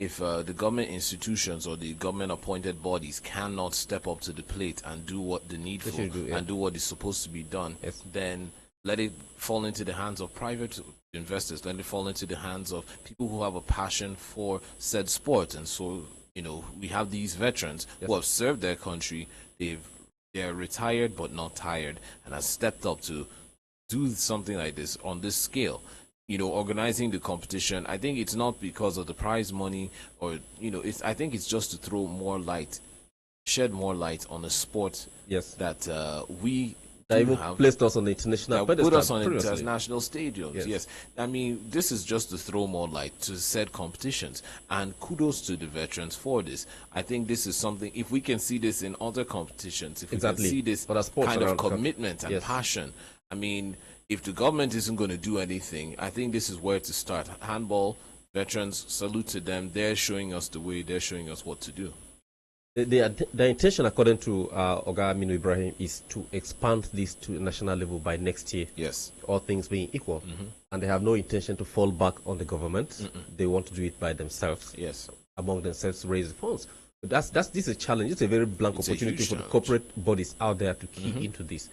if the government institutions or the government appointed bodies cannot step up to the plate and do what the needful and do what is supposed to be done, then let it fall into the hands of private investors, let it fall into the hands of people who have a passion for said sport. And so, we have these veterans who have served their country, they're retired but not tired, and have stepped up to do something like this on this scale. Organizing the competition, I think it's not because of the prize money or, I think it's just to throw more light, shed more light on a sport that we even placed us on the international pedestal. Put us on international stadiums. Yes. I mean, this is just to throw more light to said competitions. And kudos to the veterans for this. I think this is something, if we can see this in other competitions, if we can see this kind of commitment and passion, I mean, if the government isn't going to do anything, I think this is where to start. Handball, veterans, salute to them. They're showing us the way. They're showing us what to do. The intention, according to Oga Aminu Ibrahim, is to expand this to national level by next year. Yes. All things being equal. And they have no intention to fall back on the government. They want to do it by themselves. Yes. Among themselves, raise the funds. But this is a challenge. It's a very blank opportunity for the corporate bodies out there to key into this.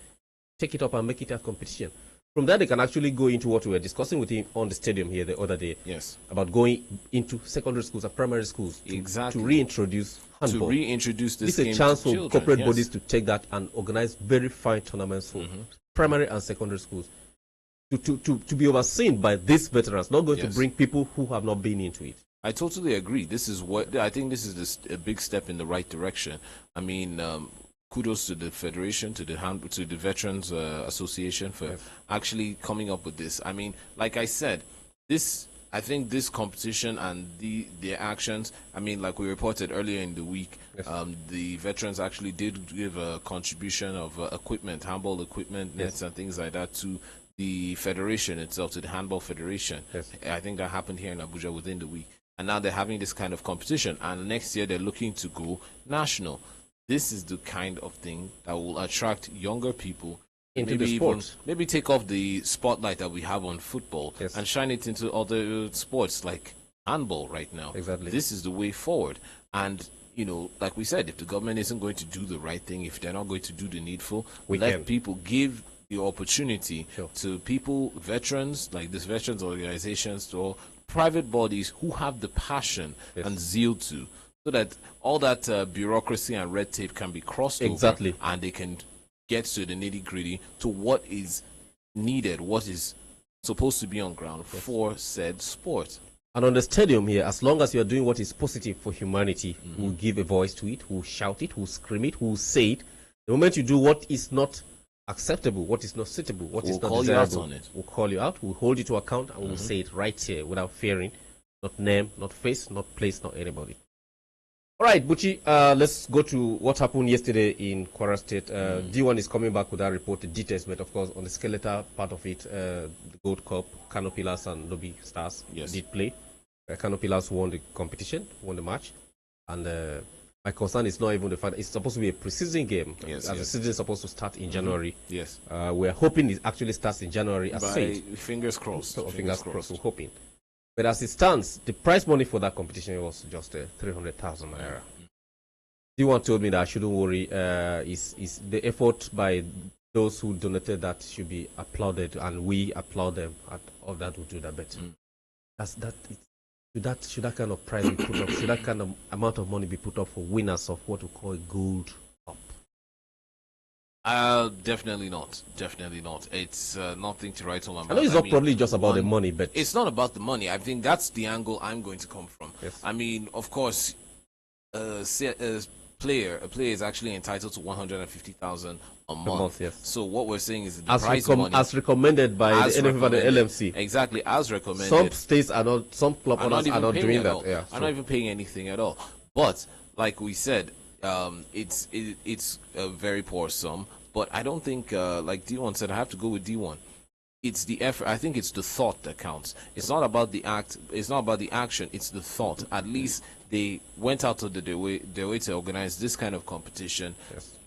Take it up and make it a competition. From there, they can actually go into what we were discussing with him on the stadium here the other day. Yes. About going into secondary schools and primary schools to reintroduce handball. To reintroduce this game is a chance for children, corporate bodies to take that and organize very fine tournaments for primary and secondary schools. To be overseen by these veterans, not going to bring people who have not been into it. I totally agree. I think this is a big step in the right direction. I mean, kudos to the federation, to the Veterans Association for actually coming up with this. I mean, like I said, I think this competition and their actions, I mean, like we reported earlier in the week, the veterans actually did give a contribution of equipment, handball equipment, nets and things like that to the federation itself, to the Handball Federation. I think that happened here in Abuja within the week. And now they're having this kind of competition. And next year they're looking to go national. This is the kind of thing that will attract younger people into the sport. Maybe take off the spotlight that we have on football and shine it into other sports like handball right now. Exactly. This is the way forward. And, like we said, if the government isn't going to do the right thing, if they're not going to do the needful, let people give the opportunity to people, veterans, like these veterans organizations, or private bodies who have the passion and zeal to, so that all that bureaucracy and red tape can be crossed over, and they can get to the nitty-gritty, to what is needed, what is supposed to be on ground for said sport. And on the stadium here, as long as you are doing what is positive for humanity, we'll give a voice to it, we'll shout it, we'll scream it, we'll say it. The moment you do what is not acceptable, what is not suitable, what is not desirable, we'll call you out, we'll hold you to account, and we'll say it right here without fearing. Not name, not face, not place, not anybody. All right, Buchi, let's go to what happened yesterday in Kwara State. D1 is coming back with that report, the details, but of course, on the skeletal part of it, the Gold Cup, Kano Pillars and Lobby Stars did play. Kano Pillars won the competition, won the match. And my concern is not even the fact it's supposed to be a preseason game. The season is supposed to start in January. We're hoping it actually starts in January as said. Fingers crossed. Fingers crossed, we're hoping. But as it stands, the prize money for that competition was just 300,000 naira. D1 told me that I shouldn't worry. Is the effort by those who donated that should be applauded, and we applaud them. All that will do that better. Should that kind of prize be put up? Should that kind of amount of money be put up for winners of what we call a Gold Cup? Definitely not. Definitely not. It's nothing to write home about. I know it's not probably just about the money, but it's not about the money. I think that's the angle I'm going to come from. I mean, of course, a player is actually entitled to 150,000 a month. So what we're saying is the prize money, as recommended by the NFF and the LMC. Exactly, as recommended. Some states are not. Some club owners are not doing that. I'm not even paying anything at all. But like we said, it's a very poor sum. But I don't think, like D1 said, I have to go with D1. It's the effort. I think it's the thought that counts. It's not about the act. It's not about the action. It's the thought. At least they went out of their way to organize this kind of competition.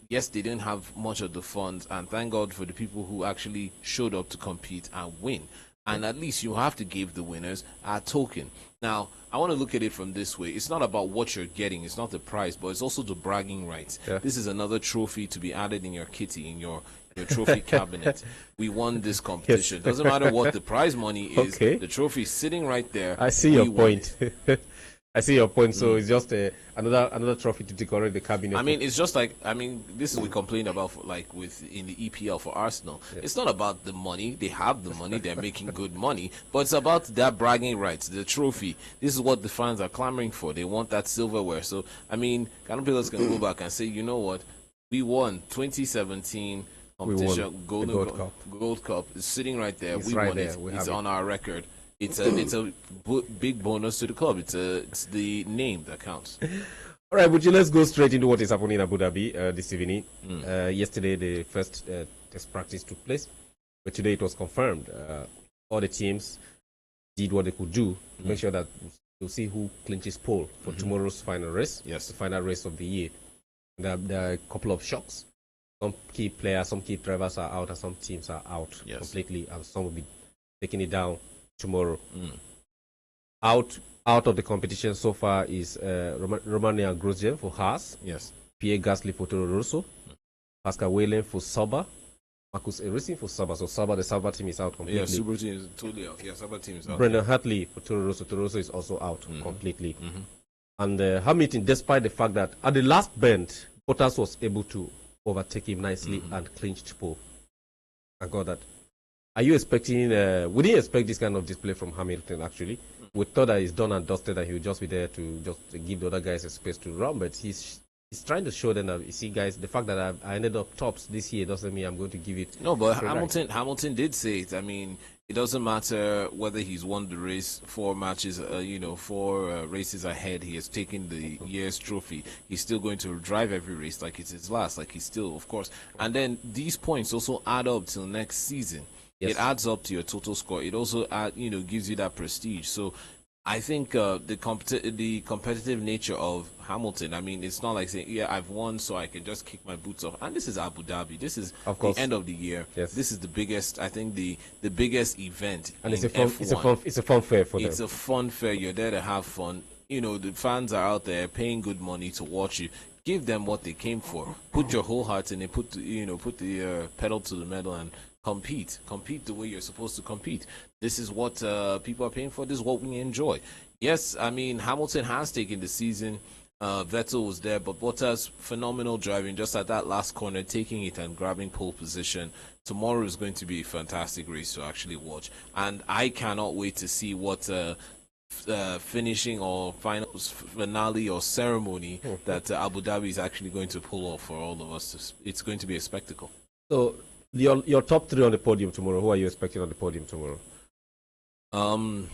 Yes, they didn't have much of the funds, and thank God for the people who actually showed up to compete and win. and at least you have to give the winners a token. Now, I want to look at it from this way. It's not about what you're getting. It's not the prize, but it's also the bragging rights. Yeah. This is another trophy to be added in your kitty, in your trophy cabinet. We won this competition. Yes. Doesn't matter what the prize money is. Okay. The trophy is sitting right there. I see your point. I see your point. So it's just another trophy to decorate the cabinet. I mean, it's just like, this is we complain about in the EPL for Arsenal. Yeah. It's not about the money. They have the money. They're making good money. But it's about that bragging rights, the trophy. This is what the fans are clamoring for. They want that silverware. So, Ghana players can go back and say, you know what? We won 2017 competition, Gold Cup. It's sitting right there. It's we right won there. it. It's on our record. It's a big bonus to the club. It's the name that counts. All right, Buji, let's go straight into what is happening in Abu Dhabi this evening. Yesterday, the first test practice took place, but today it was confirmed. All the teams did what they could do to make sure that we'll see who clinches pole for tomorrow's final race. Yes, the final race of the year. There are a couple of shocks. Some key players, some key drivers are out, and some teams are out completely, and some will be taking it down tomorrow. Out of the competition so far is Romania Grosjean for Haas. Yes. Pierre Gasly for Toro Rosso. Pascal Wehrlein for Sauber. Marcus Ericsson for Sauber. So Sauber, the Sauber team is out completely. Yeah, Super team is totally out. Yeah, Sauber team is out. Brendan Hartley for Toro Rosso. Toro Rosso is also out completely. And Hamilton, despite the fact that at the last bend, Bottas was able to overtake him nicely and clinched pole. I got that. Are you expecting? We didn't expect this kind of display from Hamilton. Actually, we thought that he's done and dusted, and he would just be there to just give the other guys a space to run. But he's trying to show them that, you see, guys, the fact that I ended up tops this year doesn't mean I'm going to give it. No, but Hamilton did say it. I mean, it doesn't matter whether he's won the race 4 matches, 4 races ahead. He has taken the year's trophy. He's still going to drive every race like it's his last. Like he's still, of course. And then these points also add up till next season. Yes. It adds up to your total score. It also gives you that prestige. So I think the competitive nature of Hamilton, I mean, it's not like saying, yeah, I've won, so I can just kick my boots off. And this is Abu Dhabi. This is the end of the year. Yes. This is the biggest, I think, the biggest event. And it's a fun fair for them. It's a fun fair. You're there to have fun. The fans are out there paying good money to watch you. Give them what they came for. Put your whole heart in it. Put the pedal to the metal and compete the way you're supposed to compete. This is what people are paying for. This is what we enjoy. Yes, I mean, Hamilton has taken the season. Vettel was there, but Bottas, phenomenal driving just at that last corner, taking it and grabbing pole position. Tomorrow is going to be a fantastic race to actually watch, and I cannot wait to see what finishing or finale or ceremony that Abu Dhabi is actually going to pull off for all of us. It's going to be a spectacle. So your top 3 on the podium tomorrow. Who are you expecting on the podium tomorrow? I'm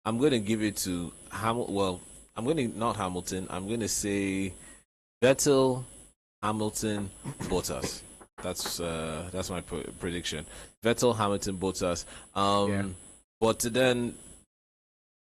going to give it to I'm going to not Hamilton. I'm going to say Vettel, Hamilton, Bottas. That's my prediction. Vettel, Hamilton, Bottas. But then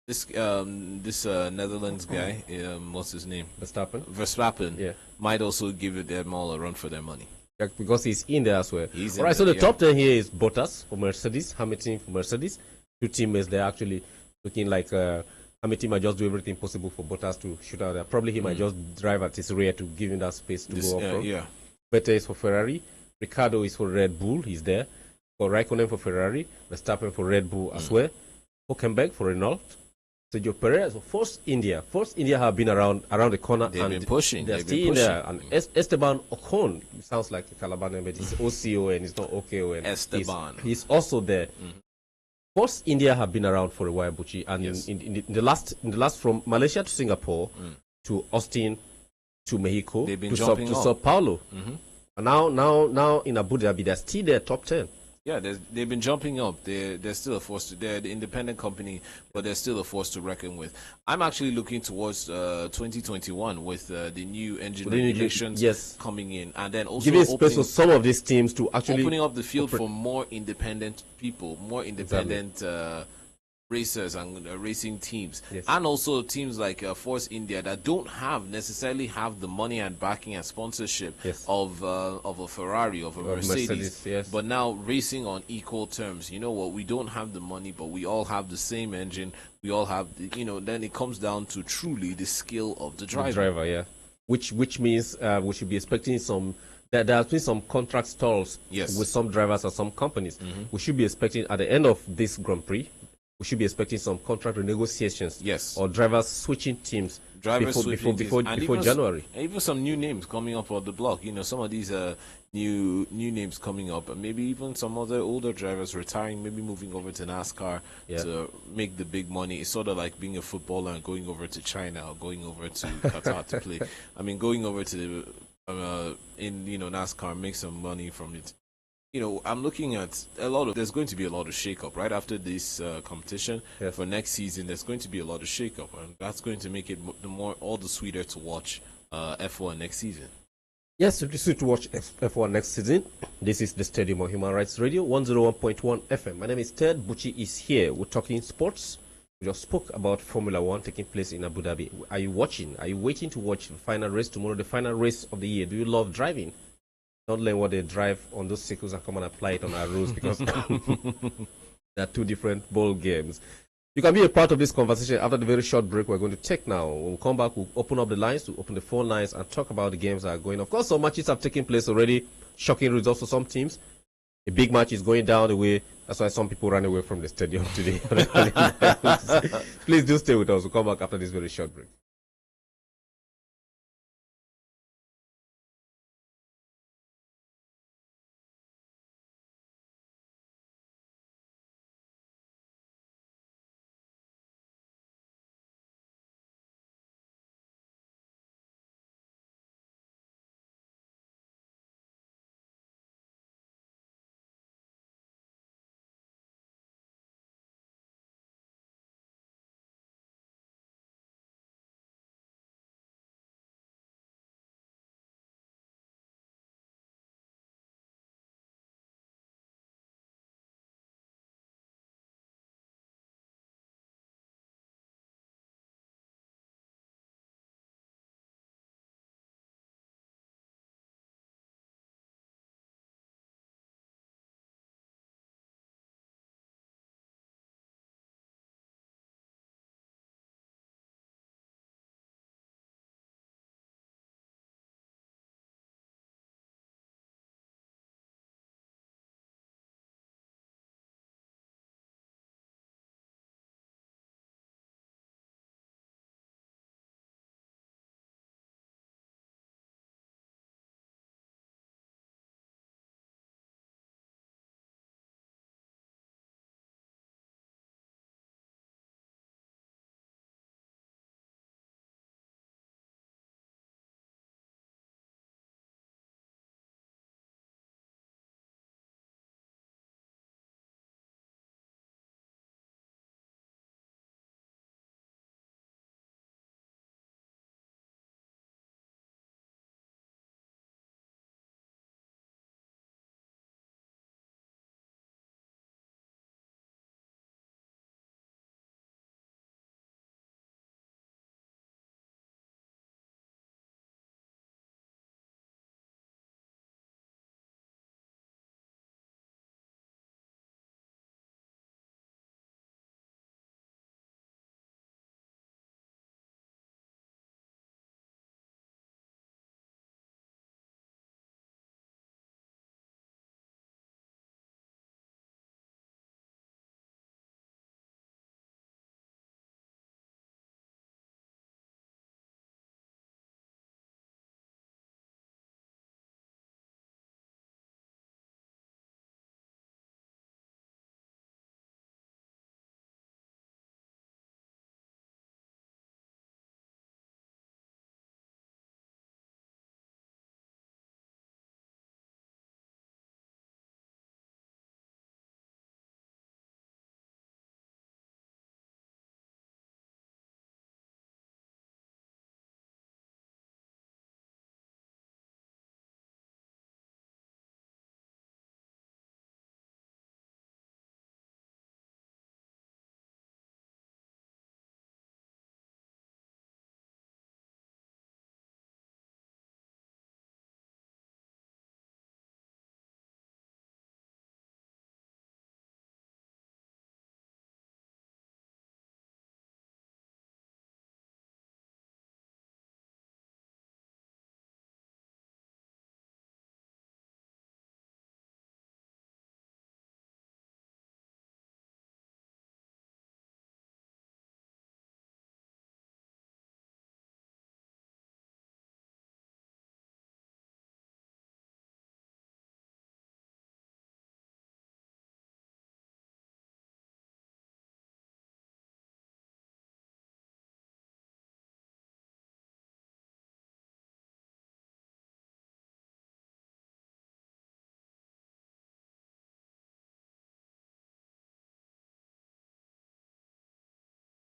this Netherlands guy, what's his name? Verstappen. Might also give them all a run for their money. Yeah, because he's in there as well. All right, so the top 10 here is Bottas for Mercedes, Hamilton for Mercedes. 2 teammates, they're actually looking like Hamilton might just do everything possible for Bottas to shoot out there. Probably he might just drive at his rear to give him that space to go up front. Vettel is for Ferrari. Ricciardo is for Red Bull. He's there. For Raikkonen for Ferrari. Verstappen for Red Bull as well. Hülkenberg for Renault. Sergio Perez for Force India. Force India have been around the corner. They've been pushing. They're still in there. And Esteban Ocon, it sounds like a Calabar name, but it's OCON, it's not OKON. Esteban. He's also there. Force India have been around for a while, Buchi, and in the last from Malaysia to Singapore to Austin to Mexico to Sao Paulo. And now in Abu Dhabi, they're still there, top 10. Yeah, they've been jumping up. They're still a force. They're the independent company, but they're still a force to reckon with. I'm actually looking towards 2021 with the new engine regulations coming in, and then also giving space for some of these teams to actually opening up the field for more independent people, more independent racers and racing teams, Yes. and also teams like Force India that don't necessarily have the money and backing and sponsorship Yes. of a Ferrari, of a Mercedes, yes. but now racing on equal terms. You know what? We don't have the money, but we all have the same engine. We all have, then it comes down to truly the skill of the driver. The driver, yeah. Which means we should be expecting some. There has been some contract stalls Yes. with some drivers and some companies. We should be expecting at the end of this Grand Prix, we should be expecting some contract renegotiations. Yes. Or drivers switching teams. Before January. And even some new names coming up on the block. Some of these new names coming up, and maybe even some other older drivers retiring, maybe moving over to NASCAR to make the big money. It's sort of like being a footballer and going over to China or going over to Qatar to play. I mean, going over to NASCAR, make some money from it. I'm looking at there's going to be a lot of shakeup right after this competition. Yes. For next season. There's going to be a lot of shakeup, and that's going to make it all the sweeter to watch F1 next season. Yes, it is to watch F1 next season. This is the Stadium of Human Rights Radio, 101.1 FM. My name is Ted. Buchi is here. We're talking sports. We just spoke about Formula One taking place in Abu Dhabi. Are you watching? Are you waiting to watch the final race tomorrow, the final race of the year? Do you love driving? Not learn what they drive on those cycles and come and apply it on our roads, because they're two different ball games. You can be a part of this conversation after the very short break we're going to take now. When we come back, we'll open up the lines, we'll open the phone lines and talk about the games that are going. Of course, some matches have taken place already. Shocking results for some teams. A big match is going down the way. That's why some people ran away from the stadium today. Please do stay with us. We'll come back after this very short break.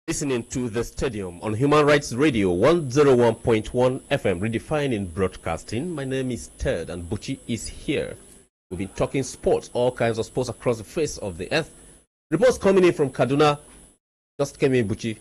Listening to The Stadium on Human Rights Radio 101.1 FM, redefining broadcasting. My name is Ted and Buchi is here. We've been talking sports, all kinds of sports across the face of the earth. Reports coming in from Kaduna just came in, Buchi.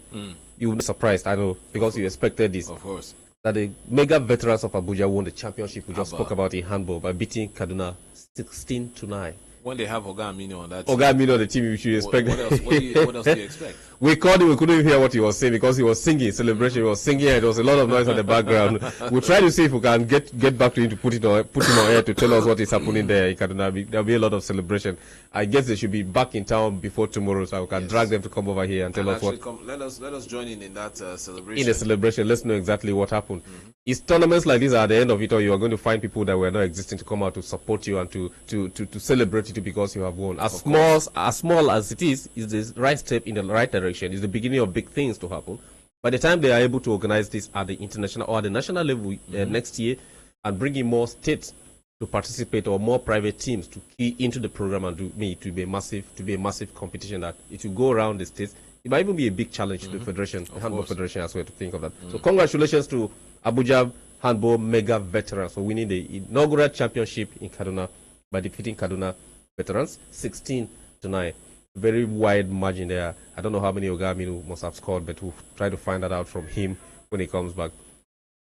You will be surprised, I know, because you expected this. Of course. That the mega veterans of Abuja won the championship we just spoke about in handball by beating Kaduna 16-9. When they have Oga Amino on that team. Oga Amino on the team, you should expect. What else do you expect? We called him, we couldn't even hear what he was saying because he was singing, celebration, he was singing, and there was a lot of noise on the background. We'll try to see if we can get back to him to put him on air to tell us what is happening there in Kaduna. There'll be a lot of celebration. I guess they should be back in town before tomorrow, so we can drag them to come over here and tell us what. Let us join in that celebration. In the celebration, let's know exactly what happened. It's tournaments like this are at the end of it, or you are going to find people that were not existing to come out to support you and to celebrate you because you have won. As small as it is the right step in the right direction. It's the beginning of big things to happen. By the time they are able to organize this at the international or at the national level next year and bring in more states to participate or more private teams to key into the program and to be a massive competition that it will go around the states. It might even be a big challenge to the federation, the handball federation as well, to think of that. So congratulations to Abuja handball mega veterans for winning the inaugural championship in Kaduna by defeating Kaduna veterans 16-9. Very wide margin there. I don't know how many Ogaminu must have scored, but we'll try to find that out from him when he comes back.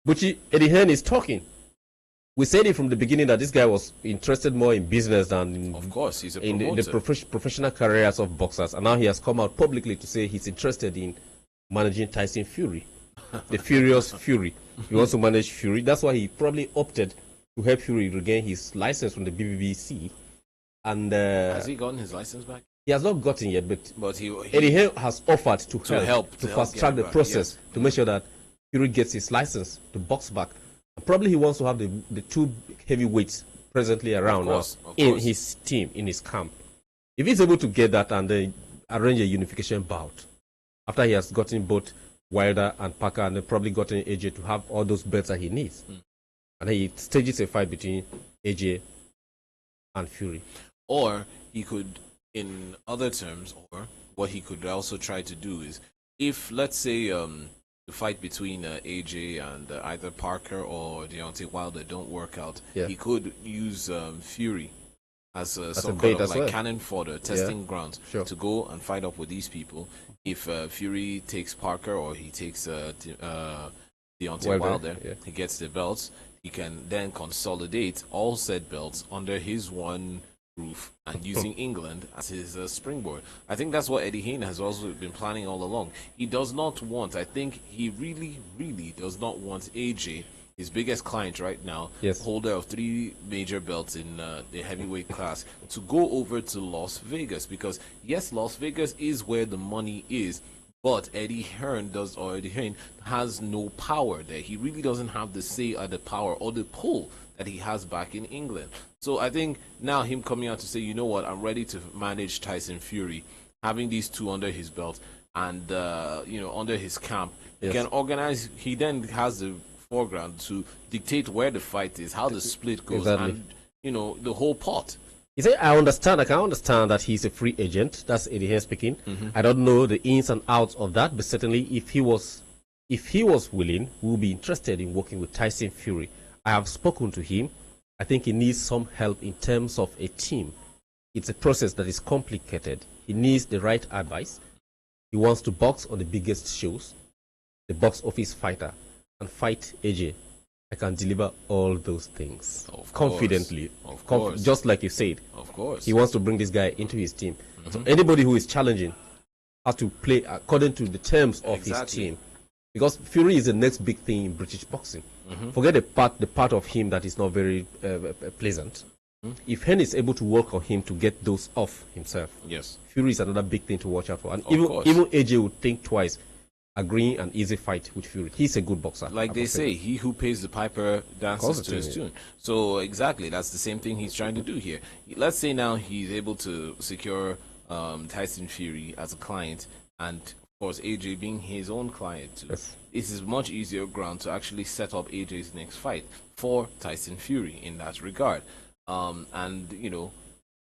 Buchi, Eddie Hearn is talking. We said it from the beginning that this guy was interested more in business than in, of course, he's a promoter. In the professional careers of boxers. And now he has come out publicly to say he's interested in managing Tyson Fury, the Furious Fury. He wants to manage Fury. That's why he probably opted to help Fury regain his license from the BBC. And has he gotten his license back? He has not gotten yet, but he Eddie Hearn has offered to help fast track the process to make sure that Fury gets his license to box back. And probably he wants to have the two heavyweights presently around in his team, in his camp. If he's able to get that and then arrange a unification bout, after he has gotten both Wilder and Parker and then probably gotten AJ to have all those belts that he needs, and then he stages a fight between AJ and Fury. Or he could, in other terms, or what he could also try to do is, if let's say the fight between AJ and either Parker or Deontay Wilder don't work out, he could use Fury as some kind of like cannon fodder, testing grounds to go and fight up with these people. If Fury takes Parker or he takes Deontay Wilder, he gets the belts. He can then consolidate all said belts under his one roof and using England as his springboard. I think that's what Eddie Hearn has also been planning all along. He does not want, I think he really, really does not want AJ, his biggest client right now, holder of 3 major belts in the heavyweight class, to go over to Las Vegas, because yes, Las Vegas is where the money is, but Eddie Hearn has no power there. He really doesn't have the say or the power or the pull that he has back in England. So I think now him coming out to say, you know what, I'm ready to manage Tyson Fury, having these two under his belt and under his camp, he can organize. He then has the foreground to dictate where the fight is, how the split goes, and the whole pot. He said, I can understand that he's a free agent. That's Eddie Hearn speaking. I don't know the ins and outs of that, but certainly if he was willing, we would be interested in working with Tyson Fury. I have spoken to him. I think he needs some help in terms of a team. It's a process that is complicated. He needs the right advice. He wants to box on the biggest shows, the box office fighter, and fight AJ. I can deliver all those things confidently. Of course. Just like you said. Of course. He wants to bring this guy into his team. So anybody who is challenging has to play according to the terms of his team. Because Fury is the next big thing in British boxing. Forget the part of him that is not very pleasant. If Hearn is able to work on him to get those off himself, Fury is another big thing to watch out for. And even AJ would think twice agreeing an easy fight with Fury. He's a good boxer. Like they say, he who pays the piper dances to his tune. So exactly, that's the same thing he's trying to do here. Let's say now he's able to secure Tyson Fury as a client, and of course AJ being his own client too. This is much easier ground to actually set up AJ's next fight for Tyson Fury in that regard. And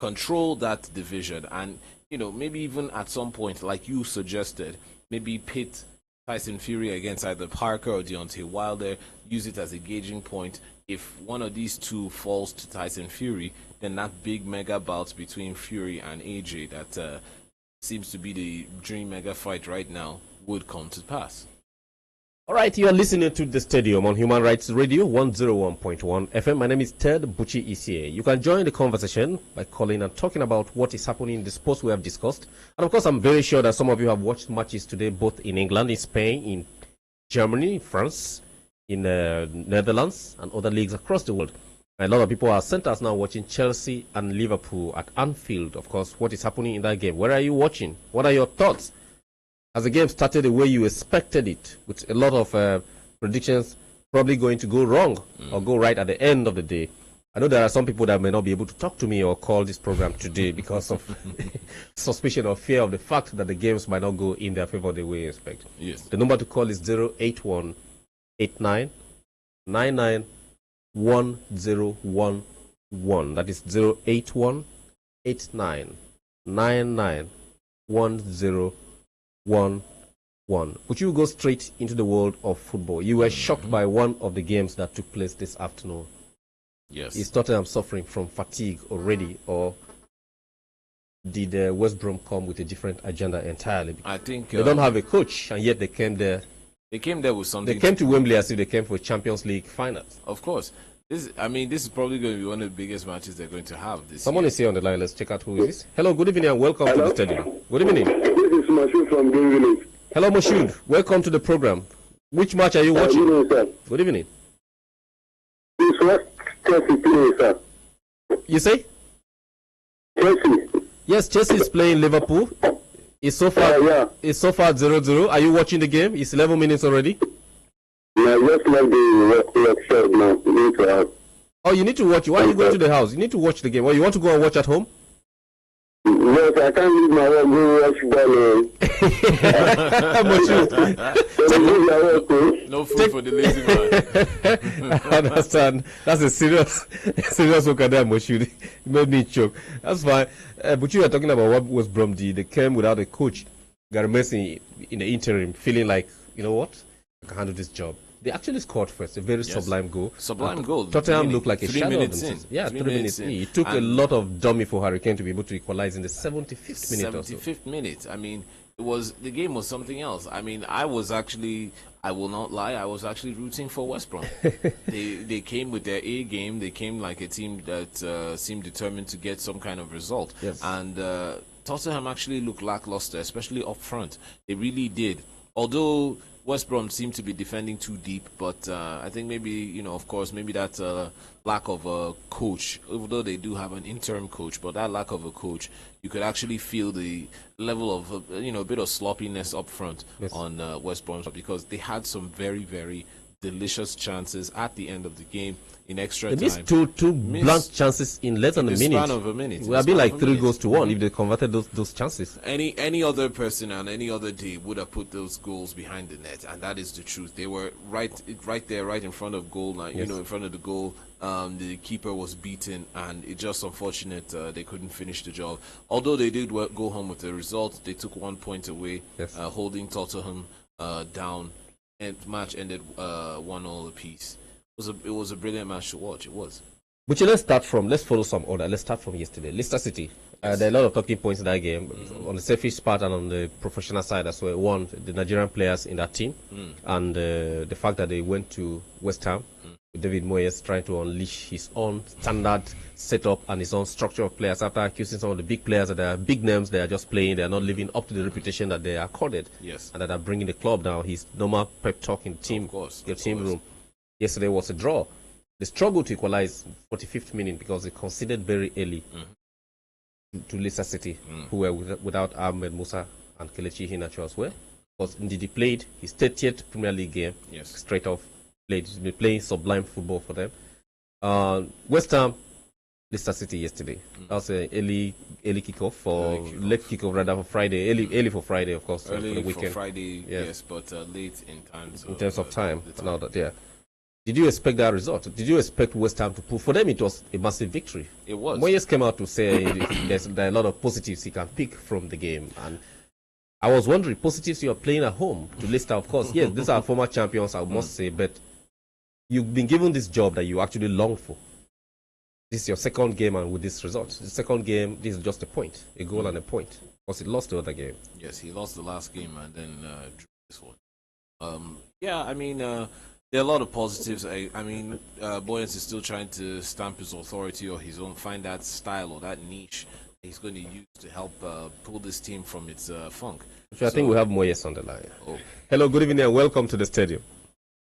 control that division, and maybe even at some point, like you suggested, maybe pit Tyson Fury against either Parker or Deontay Wilder, use it as a gauging point. If one of these two falls to Tyson Fury, then that big mega bout between Fury and AJ that seems to be the dream mega fight right now would come to pass. All right, you are listening to The Stadium on Human Rights Radio 101.1 FM. My name is Ted Buchi Isie. You can join the conversation by calling and talking about what is happening in the sports we have discussed. And of course, I'm very sure that some of you have watched matches today, both in England, in Spain, in Germany, in France, in Netherlands, and other leagues across the world. A lot of people are centers now watching Chelsea and Liverpool at Anfield. Of course, what is happening in that game? Where are you watching? What are your thoughts? Has the game started the way you expected it, with a lot of predictions probably going to go wrong or go right at the end of the day? I know there are some people that may not be able to talk to me or call this program today because of suspicion or fear of the fact that the games might not go in their favor the way you expect. Yes. The number to call is 081 89 99 1011. That is 081 89 99 1011. Would you go straight into the world of football? You were shocked by one of the games that took place this afternoon. Yes. Is Tottenham suffering from fatigue already, or did West Brom come with a different agenda entirely? I think they don't have a coach, and yet they came there. They came there with something. They came to Wembley as if they came for Champions League finals. Of course. This is probably going to be one of the biggest matches they're going to have this Someone year. is here on the line. Let's check out who is this. Hello, good evening, and welcome to the stadium. Good evening. This is Mashoud from Green Village. Hello, Moshood. Welcome to the program. Which match are you watching? Good evening, sir. Good evening. This was Chelsea playing, sir. You say? Chelsea. Yes, Chelsea is playing Liverpool. It's so far. Yeah. It's so far 0-0. Are you watching the game? It's 11 minutes already. Yeah, just like the workshop now. We need to have. Oh, you need to watch. Why are you going to the house? You need to watch the game. Well, you want to go and watch at home? Yes, I can't leave my work, go watch ball. No food for the lazy man. I understand. That's a serious work at that, Moshood. It made me choke. That's fine. But you were talking about what was Brom did. They came without a coach. Gary Messi in the interim, feeling like, you know what? I can handle this job. They actually scored first, a very sublime goal. Sublime goal. Tottenham looked like a 3 shadow of minutes themselves. in. Yeah, 3 minutes in. It took a lot of dummy for Hurricane to be able to equalize in the 75th minute or so. 75th minute. I mean, the game was something else. I mean, I will not lie, I was actually rooting for West Brom. they came with their A game. They came like a team that seemed determined to get some kind of result. Yes. And Tottenham actually looked lackluster, especially up front. They really did. Although West Brom seemed to be defending too deep, but I think maybe, of course, maybe that lack of a coach, although they do have an interim coach, but that lack of a coach, you could actually feel the level of, a bit of sloppiness up front. Yes. On West Brom, because they had some very, very delicious chances at the end of the game in extra time. They missed two blunt chances in less than a minute. Span of a minute. It would have been like 3 goals to 1 if they converted those chances. Any other person on any other day would have put those goals behind the net, and that is the truth. They were right there, right in front of goal. Yes. In front of the goal. The keeper was beaten, and it's just unfortunate they couldn't finish the job. Although they did go home with the result, they took 1 point away, yes. Holding Tottenham down. And match ended 1-1 apiece. It was a brilliant match to watch. It was. But let's follow some order. Let's start from yesterday. Leicester City. Yes. There are a lot of talking points in that game, on the selfish part and on the professional side as well. One, the Nigerian players in that team, and the fact that they went to West Ham. David Moyes trying to unleash his own standard setup and his own structure of players after accusing some of the big players that are big names. They are just playing. They are not living up to the reputation that they are accorded. Yes. And that are bringing the club down. His normal pep talk in the team, team room. Yesterday was a draw. They struggled to equalize 45th minute because they conceded very early to Leicester City, who were without Ahmed Musa and Kelechi Iheanacho as well. Because indeed he played his 30th Premier League game straight off. He's been playing sublime football for them. West Ham, Leicester City yesterday. That was an early kickoff late kickoff rather for Friday. Early for Friday, of course. Early for the weekend. For Friday, yes, but late in terms of time. And all that, yeah. Did you expect that result? Did you expect West Ham to pull? For them, it was a massive victory. It was. Moyes came out to say there are a lot of positives he can pick from the game, and I was wondering, positives, you are playing at home to Leicester, of course. Yes, these are former champions, I must say, but you've been given this job that you actually long for. This is your second game, and with this result, the second game, this is just a point, a goal and a point, because he lost the other game. Yes, he lost the last game and then drew this one. Yeah, I mean, there are a lot of positives. I mean, Boyens is still trying to stamp his authority or his own, find that style or that niche he's going to use to help pull this team from its funk. So I think we have Moyes on the line. Oh. Hello, good evening, and welcome to the stadium.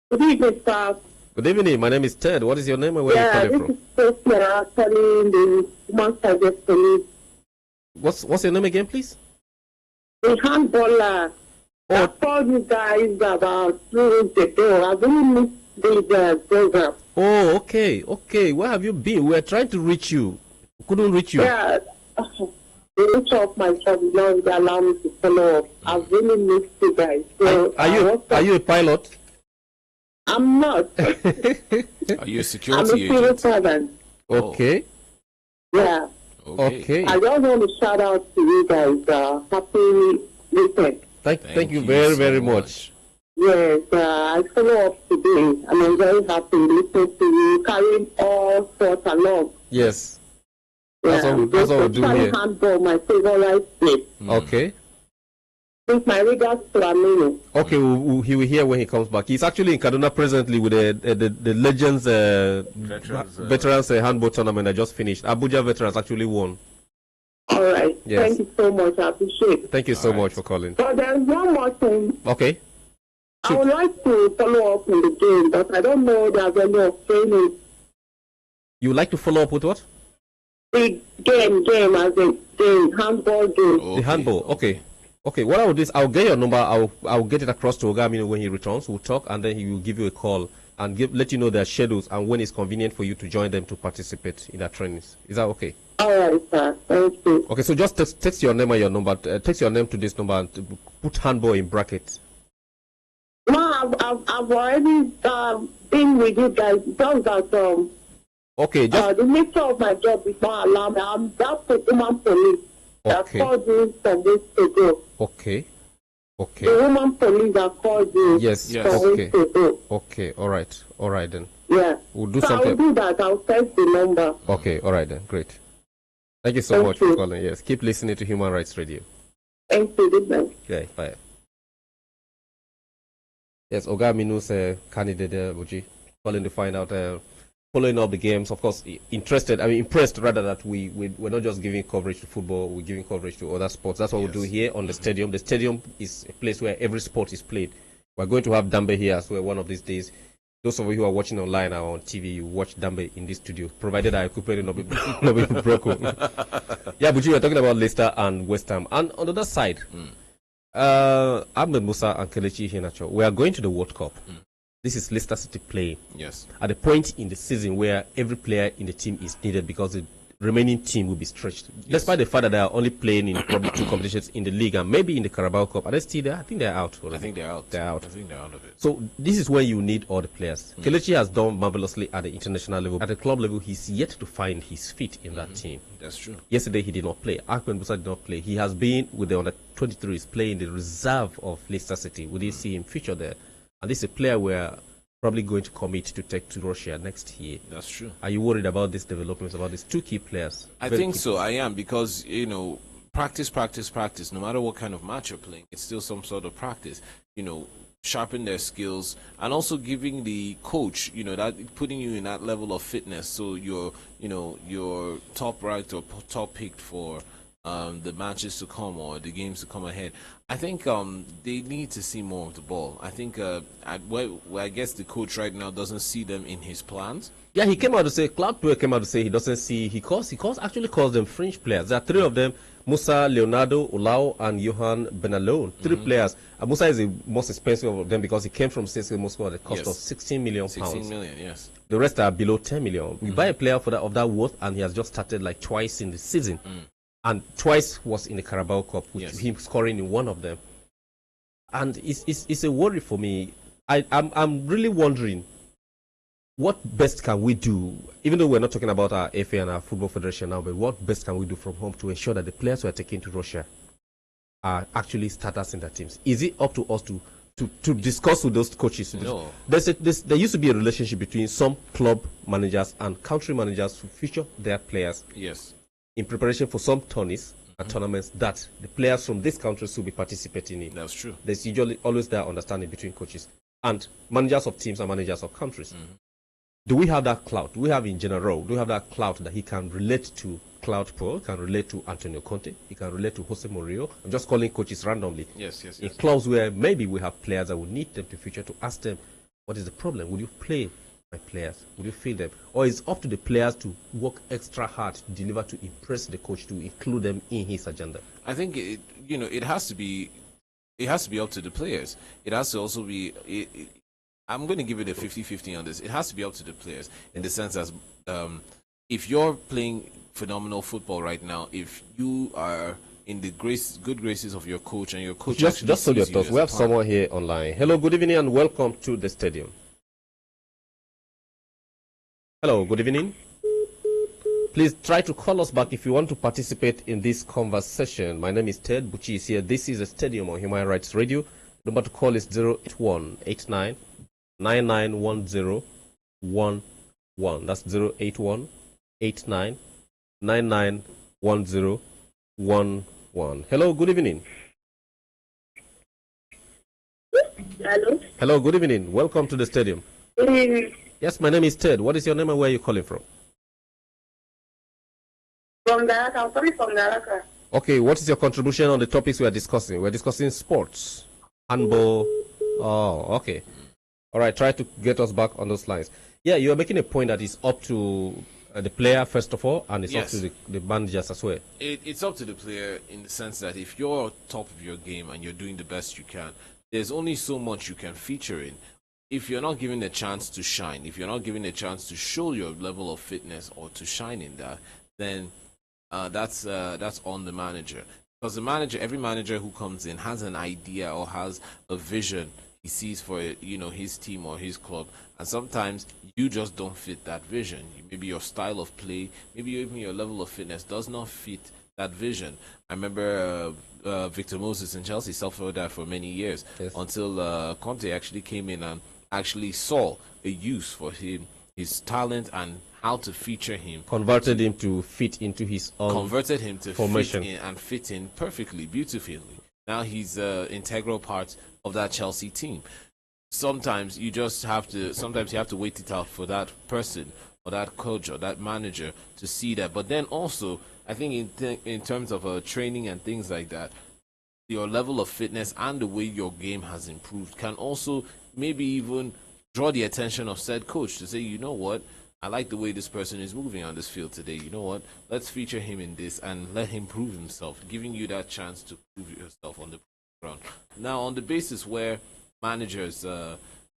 Good evening, sir. Good evening. My name is Ted. What is your name and where are you calling from? This is Sophia calling the Human Service Police. What's your name again, please? The handballer. I called you guys about 3 weeks ago. I really missed this program. Oh, okay. Where have you been? We are trying to reach you. We couldn't reach you. Yeah. The nature of my job is not allow me to follow up. I really missed you guys. So Are you a pilot? I'm not. Are you a I'm a security civil agent? servant. Okay. Yeah. Okay. I just want to shout out to you guys. Happy weekend. Thank you very, so very much. Yes, I follow up today, and I'm very happy listening to you carrying all sorts along. Yes. That's all we do here. Handball, my favorite sport. Okay. With my regards to Aminu. Okay, he will hear when he comes back. He's actually in Kaduna presently with the Legends Veterans Handball tournament that just finished. Abuja Veterans actually won. All right. Yes. Thank you so much. I appreciate it. Thank you so much for calling. But there's one more thing. Okay. I would like to follow up on the game, but I don't know there's any of training. You would like to follow up with what? The game as a game, handball game. Okay. The handball. Okay. What I will do is I'll get your number. I'll get it across to Ogamino when he returns. We'll talk, and then he will give you a call and let you know their schedules and when it's convenient for you to join them to participate in their trainings. Is that okay? All right, sir. Thank you. Okay, so just text your name and your number. Text your name to this number and put handball in brackets. No, I've already been with you guys. Just that Okay, just the nature of my job is not allowed me. I'm that woman police. Okay. I called you some weeks ago. okay. The woman police that called you Yes. some Okay. weeks ago. Okay. All right then. Yeah. We'll do So something. I'll do that. I'll text the number. Okay. All right then. Great. Thank you so Thank much you. for calling. Yes. Keep listening to Human Rights Radio. Thank you. Good night. Okay. Bye. Yes, Ogaminu's candidate Buji, calling to find out, following up the games. Of course, impressed rather that we're not just giving coverage to football, we're giving coverage to other sports. That's what we do here on the stadium. The stadium is a place where every sport is played. We're going to have Dambe here as well one of these days. Those of you who are watching online or on TV, you watch Dambe in this studio, provided our equipment not be broken. Yeah, Buji, we're talking about Leicester and West Ham. And on the other side, Ahmed Musa and Kelechi Iheanacho, we are going to the World Cup. This is Leicester City playing. Yes. At a point in the season where every player in the team is needed because the remaining team will be stretched. Yes. Despite the fact that they are only playing in probably 2 competitions in the league and maybe in the Carabao Cup. Are they still there? I think they're out already. I think they're out. They're out. I think they're out of it. So this is where you need all the players. Kelechi has done marvelously at the international level. At the club level, he's yet to find his feet in that team. That's true. Yesterday he did not play. Ahmed Musa did not play. He has been with the under-23s playing the reserve of Leicester City. We didn't see him feature there. And this is a player we're probably going to commit to take to Russia next year. That's true. Are you worried about these developments, about these 2 key players? I think so. I am, because practice. No matter what kind of match you're playing, it's still some sort of practice. Sharpen their skills, and also giving the coach, that putting you in that level of fitness, so you're top ranked or top picked for the matches to come or the games to come ahead. I think they need to see more of the ball. I think I guess the coach right now doesn't see them in his plans. Yeah, he came out to say, Cloud Tour came out to say he doesn't see, he actually calls them fringe players. There are 3 of them, Musa, Leonardo, Olao, and Johan Benalone. 3 players. Musa is the most expensive of them because he came from CSKA Moscow at the cost of 16 million pounds. 16 million, yes. The rest are below 10 million. You buy a player of that worth, and he has just started like twice in the season. And twice was in the Carabao Cup, with him scoring in one of them. And it's a worry for me. I'm really wondering, what best can we do, even though we're not talking about our FA and our Football Federation now, but what best can we do from home to ensure that the players who are taken to Russia are actually starters in their teams? Is it up to us to discuss with those coaches? No. There used to be a relationship between some club managers and country managers who feature their players Yes. in preparation for some tourneys and tournaments that the players from these countries will be participating in. That's true. There's usually always that understanding between coaches and managers of teams and managers of countries. Do we have that clout? Do we have in general? Do we have that clout that he can relate to Claude Paul, can relate to Antonio Conte, he can relate to Jose Mourinho? I'm just calling coaches randomly. Yes. In clubs where maybe we have players that will need them to feature, to ask them, what is the problem? Will you play my players? Will you feel them? Or is it up to the players to work extra hard to deliver, to impress the coach, to include them in his agenda? I think it has to be up to the players. It has to also be. I'm going to give it a 50-50 on this. It has to be up to the players in the sense as if you're playing phenomenal football right now, if you are in the good graces of your coach and your coach just hold your thoughts. We have someone here online. Hello, good evening and welcome to the stadium. Hello, good evening. Please try to call us back if you want to participate in this conversation. My name is Ted Buchi is here. This is the Stadium on Human Rights Radio. The number to call is 08189 991011. That's 08189 991011. Hello, good evening. Hello? Hello, good evening. Welcome to the stadium. Good evening. Yes, my name is Ted. What is your name and where are you calling from? From Daraka. I'm calling from Daraka. Okay, what is your contribution on the topics we are discussing? We're discussing sports, handball. Oh, okay. All right, try to get us back on those lines. Yeah, you are making a point that it's up to the player, first of all, and it's up to the managers as well. It's up to the player in the sense that if you're top of your game and you're doing the best you can, there's only so much you can feature in. If you're not given a chance to shine, if you're not given a chance to show your level of fitness or to shine in that, then that's on the manager. Because the manager, every manager who comes in has an idea or has a vision he sees for his team or his club, and sometimes you just don't fit that vision. Maybe your style of play, maybe even your level of fitness does not fit that vision. I remember Victor Moses in Chelsea suffered that for many years until Conte actually came in and actually saw a use for him, his talent, and how to feature him. Converted him to fit into his own formation. Fit in perfectly, beautifully. Now he's an integral part of that Chelsea team. Sometimes you have to wait it out for that person or that coach or that manager to see that. But then also, I think in terms of training and things like that, your level of fitness and the way your game has improved can also maybe even draw the attention of said coach to say, you know what, I like the way this person is moving on this field today. You know what, let's feature him in this and let him prove himself, giving you that chance to prove yourself on the ground. Now, on the basis where managers,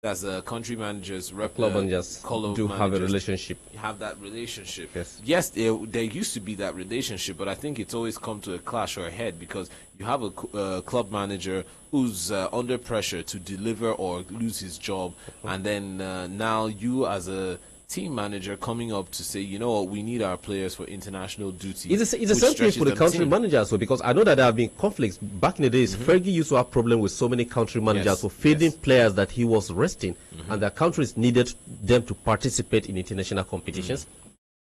as country managers, club managers do have a relationship. Have that relationship. Yes, there used to be that relationship, but I think it's always come to a clash or a head because you have a club manager who's under pressure to deliver or lose his job, and then now you as a team manager coming up to say, you know what, we need our players for international duty. It's the same thing for the country managers, so because I know that there have been conflicts back in the days. Fergie used to have problem with so many country managers for feeding players that he was resting, and their countries needed them to participate in international competitions.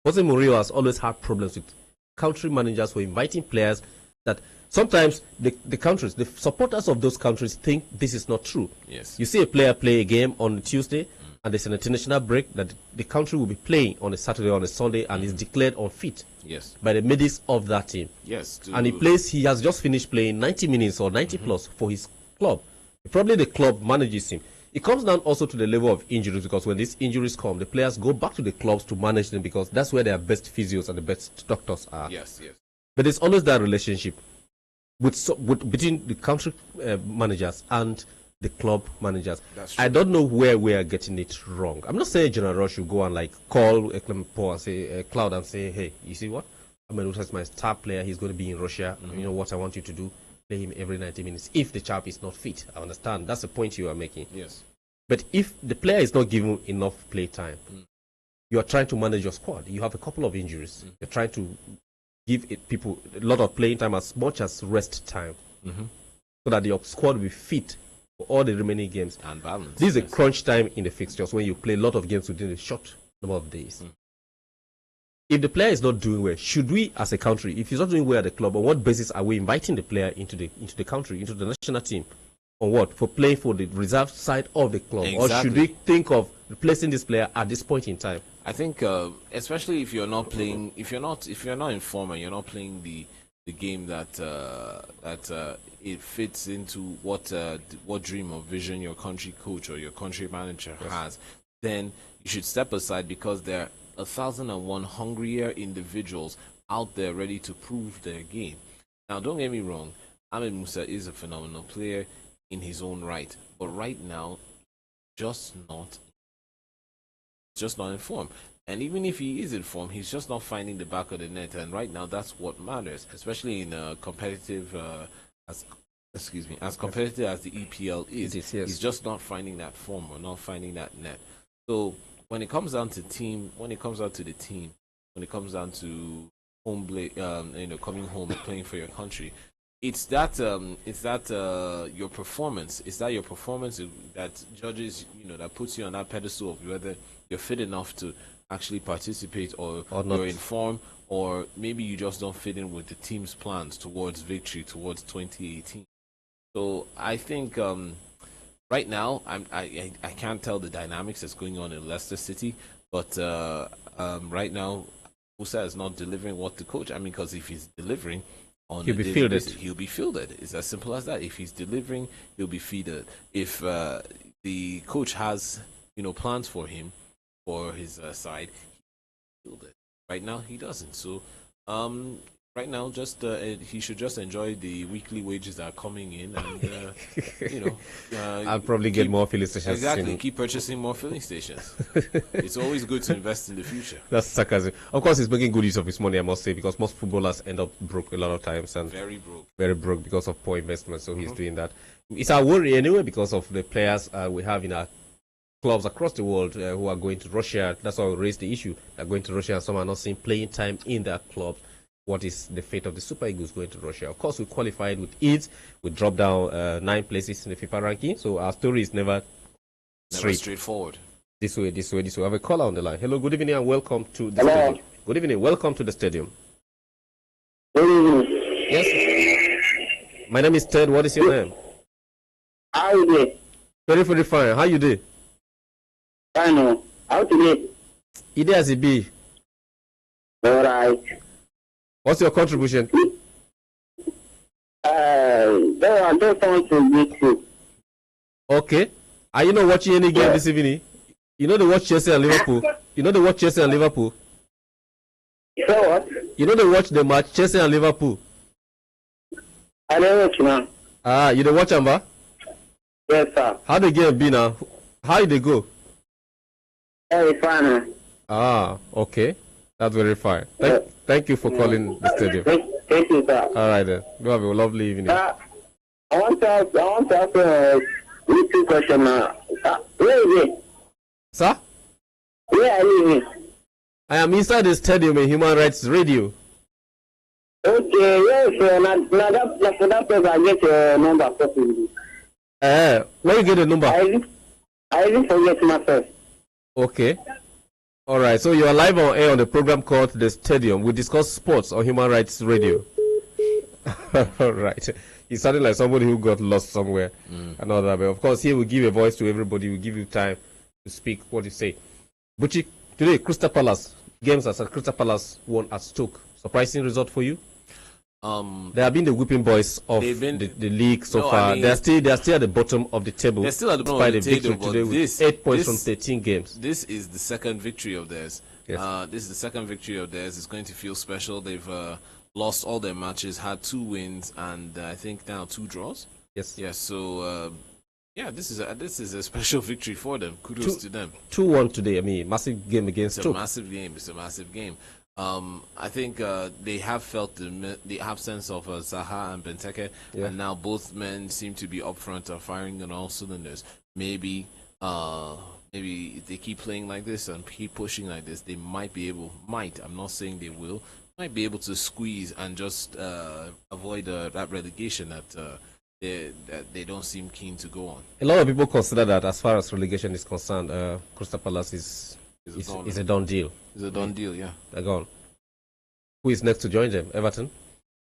Jose Mourinho has always had problems with country managers for inviting players that sometimes the countries, the supporters of those countries think this is not true. Yes. You see a player play a game on Tuesday, and there's an international break that the country will be playing on a Saturday or on a Sunday, and is declared unfit by the medics of that team. Yes. And he has just finished playing 90 minutes or 90 plus for his club. Probably the club manages him. It comes down also to the level of injuries, because when these injuries come, the players go back to the clubs to manage them, because that's where their best physios and the best doctors are. Yes. But there's always that relationship between the country managers and the club managers. I don't know where we are getting it wrong. I'm not saying General Ross should go and call Paul and say Cloud and say, hey, you see what? I'm going to test my star player. He's going to be in Russia. You know what I want you to do? Play him every 90 minutes. If the chap is not fit, I understand. That's the point you are making. Yes. But if the player is not given enough play time, you are trying to manage your squad. You have a couple of injuries. You're trying to give people a lot of playing time as much as rest time. so that the squad will be fit for all the remaining games. And balance. This is a crunch time in the fixtures when you play a lot of games within a short number of days. If the player is not doing well, should we, as a country, if he's not doing well at the club, on what basis are we inviting the player into the country, into the national team? On what? For playing for the reserve side of the club? Exactly. Or should we think of replacing this player at this point in time? I think, especially if you're not playing, if you're not in form and you're not playing the game that it fits into what dream or vision your country coach or your country manager has, then you should step aside, because there are 1,001 hungrier individuals out there ready to prove their game. Now, don't get me wrong, Ahmed Musa is a phenomenal player in his own right, but right now, just not in form. And even if he is in form, he's just not finding the back of the net. And right now, that's what matters, especially in a competitive, as competitive as the EPL is. Yes. He's just not finding that form or not finding that net. So when it comes down to the team, when it comes down to home play, coming home and playing for your country, it's that your performance. It's that your performance that judges, that puts you on that pedestal of whether you're fit enough to actually participate or you're in form, or maybe you just don't fit in with the team's plans towards victory, towards 2018. So I think right now I can't tell the dynamics that's going on in Leicester City, but right now Musa is not delivering what the coach. Because if he's delivering, he'll be fielded. It's as simple as that. If he's delivering, he'll be fielded. If the coach has plans for him, for his side, he's fielded. Right now, he doesn't. So right now, just he should just enjoy the weekly wages that are coming in, and I'll probably get more filling stations. Exactly, keep purchasing more filling stations. It's always good to invest in the future. That's sarcasm. Of course, he's making good use of his money, I must say, because most footballers end up broke a lot of times, and very broke because of poor investment. So he's doing that. It's our worry anyway, because of the players we have in our clubs across the world who are going to Russia. That's why we raised the issue. They're going to Russia, and some are not seeing playing time in their club. What is the fate of the Super Eagles going to Russia? Of course, we qualified with ease. We dropped down 9 places in the FIFA ranking, so our story is never straightforward. This way. I have a caller on the line. Hello, good evening, and welcome to the stadium. Good evening, welcome to the stadium. Yes. My name is Ted. What is your name? How you doing? Very fine. How you doing? Fine. How today? Ide as it be. All right. What's your contribution? I just want to meet you. Okay. Are you not watching any game this evening? You know they watch Chelsea and Liverpool. So what? You know they watch the match Chelsea and Liverpool. I don't watch now. Ah, you don't watch Amba? Yes, sir. How the game be now? How did they go? It's fine. Ah, okay. That's very fine. Thank you for calling the stadium. Thank you, sir. All right then. You have a lovely evening. I want to ask a little question now. Where is it? Sir? Where are you? I am inside the stadium in Human Rights Radio. Okay, yes, for that place I get your number possibly. Where you get the number? I didn't forget myself. Okay. All right. So you are live on air on the program called The Stadium. We discuss sports on Human Rights Radio. All right. You sounded like somebody who got lost somewhere and all that. But of course, here we give a voice to everybody. We give you time to speak what you say. Buchi, today, Crystal Palace. Games at Crystal Palace won at Stoke. Surprising result for you? They have been the whipping boys of the league so far. They are still at the bottom of the table. They're still at the bottom of the table. Today with 8 points from 13 games. This is the second victory of theirs. Yes. This is the second victory of theirs. It's going to feel special. They've lost all their matches, had 2 wins, and I think now 2 draws. Yes. Yes. So this is a special victory for them. Kudos to them. 2-1 today. I mean, massive game against Stoke. It's a massive game. I think they have felt the absence of Zaha and Benteke, and now both men seem to be up front, firing on all cylinders. Maybe if they keep playing like this and keep pushing like this, they might be able. I'm not saying they will, might be able to squeeze and just avoid that relegation that they don't seem keen to go on. A lot of people consider that as far as relegation is concerned, Crystal Palace is a done deal. It's a done deal, yeah. They're gone. Who is next to join them? Everton?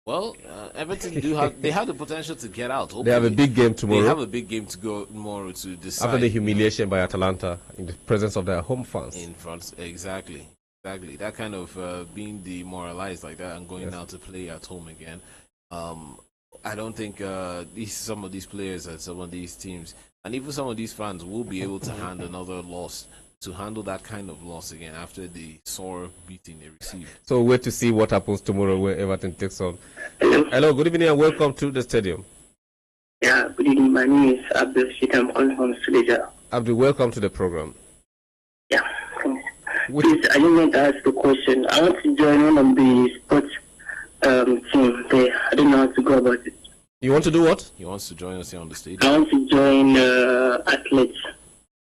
Well, Everton they have the potential to get out. Hopefully. They have a big game tomorrow. They have a big game to go tomorrow to decide. After the humiliation by Atalanta in the presence of their home fans. In front, exactly. That kind of being demoralized like that and going out to play at home again. I don't think some of these players and some of these teams and even some of these fans will be able to handle that kind of loss again after the sore beating they received. So wait to see what happens tomorrow where Everton takes on. Hello, good evening and welcome to the stadium. Yeah, good evening. My name is Abdul Sheikh. I'm calling from Suleja. Abdul, welcome to the program. Yeah, thanks. Please, I just want to ask a question. I want to join one of the sports team there. I don't know how to go about it. You want to do what? He wants to join us here on the stage. I want to join athletes.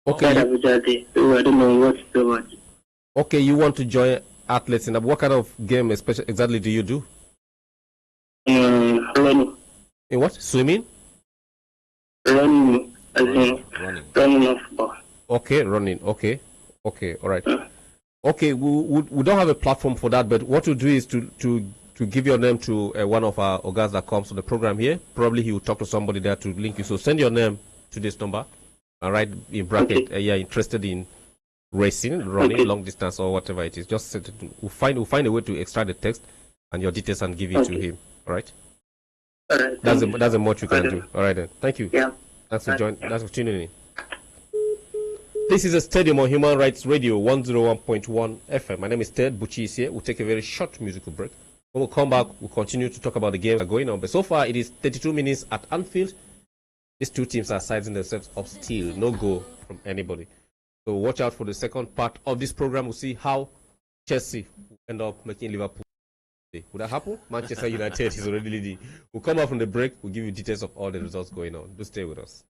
Okay. I don't know what to do about it. Okay, you want to join athletes in what kind of game exactly do you do? Running. In what? Swimming? Running. Running off ball. Okay, running. Okay, all right. Okay, we don't have a platform for that, but what we'll do is to give your name to one of our guys that comes to the program here. Probably he will talk to somebody there to link you. So send your name to this number. All right, in bracket. Okay. Yeah, interested in racing, running, long distance, or whatever it is. Just send it to, we'll find a way to extract the text and your details and give it to him. All right. All right. That's a much you can do. All right then. Thank you. Yeah. Thanks for joining. Thanks for tuning in. This is a Stadium on Human Rights Radio 101.1 FM. My name is Ted Buchis here. We'll take a very short musical break. When we come back, we'll continue to talk about the games that are going on. But so far, it is 32 minutes at Anfield. These two teams are sizing themselves up still. No goal from anybody. So watch out for the second part of this program. We'll see how Chelsea will end up making Liverpool. Would that happen? Manchester United is already leading. We'll come out from the break. We'll give you details of all the results going on. Do stay with us.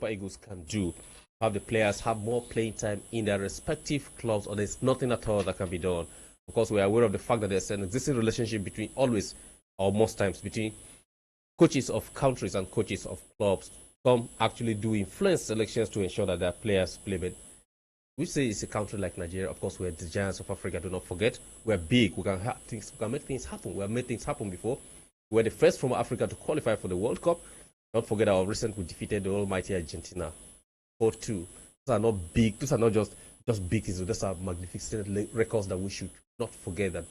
Super Eagles can do, have the players have more playing time in their respective clubs, or there's nothing at all that can be done. Of course, we are aware of the fact that there's an existing relationship between always, or most times, between coaches of countries and coaches of clubs. Some actually do influence selections to ensure that their players play. But we say it's a country like Nigeria. Of course, we're the giants of Africa. Do not forget, we're big. We can have things. We can make things happen. We have made things happen before. We're the first from Africa to qualify for the World Cup. Don't forget our recent we defeated the almighty Argentina 4-2. These are not big. These are not just big things. These are magnificent records that we should not forget that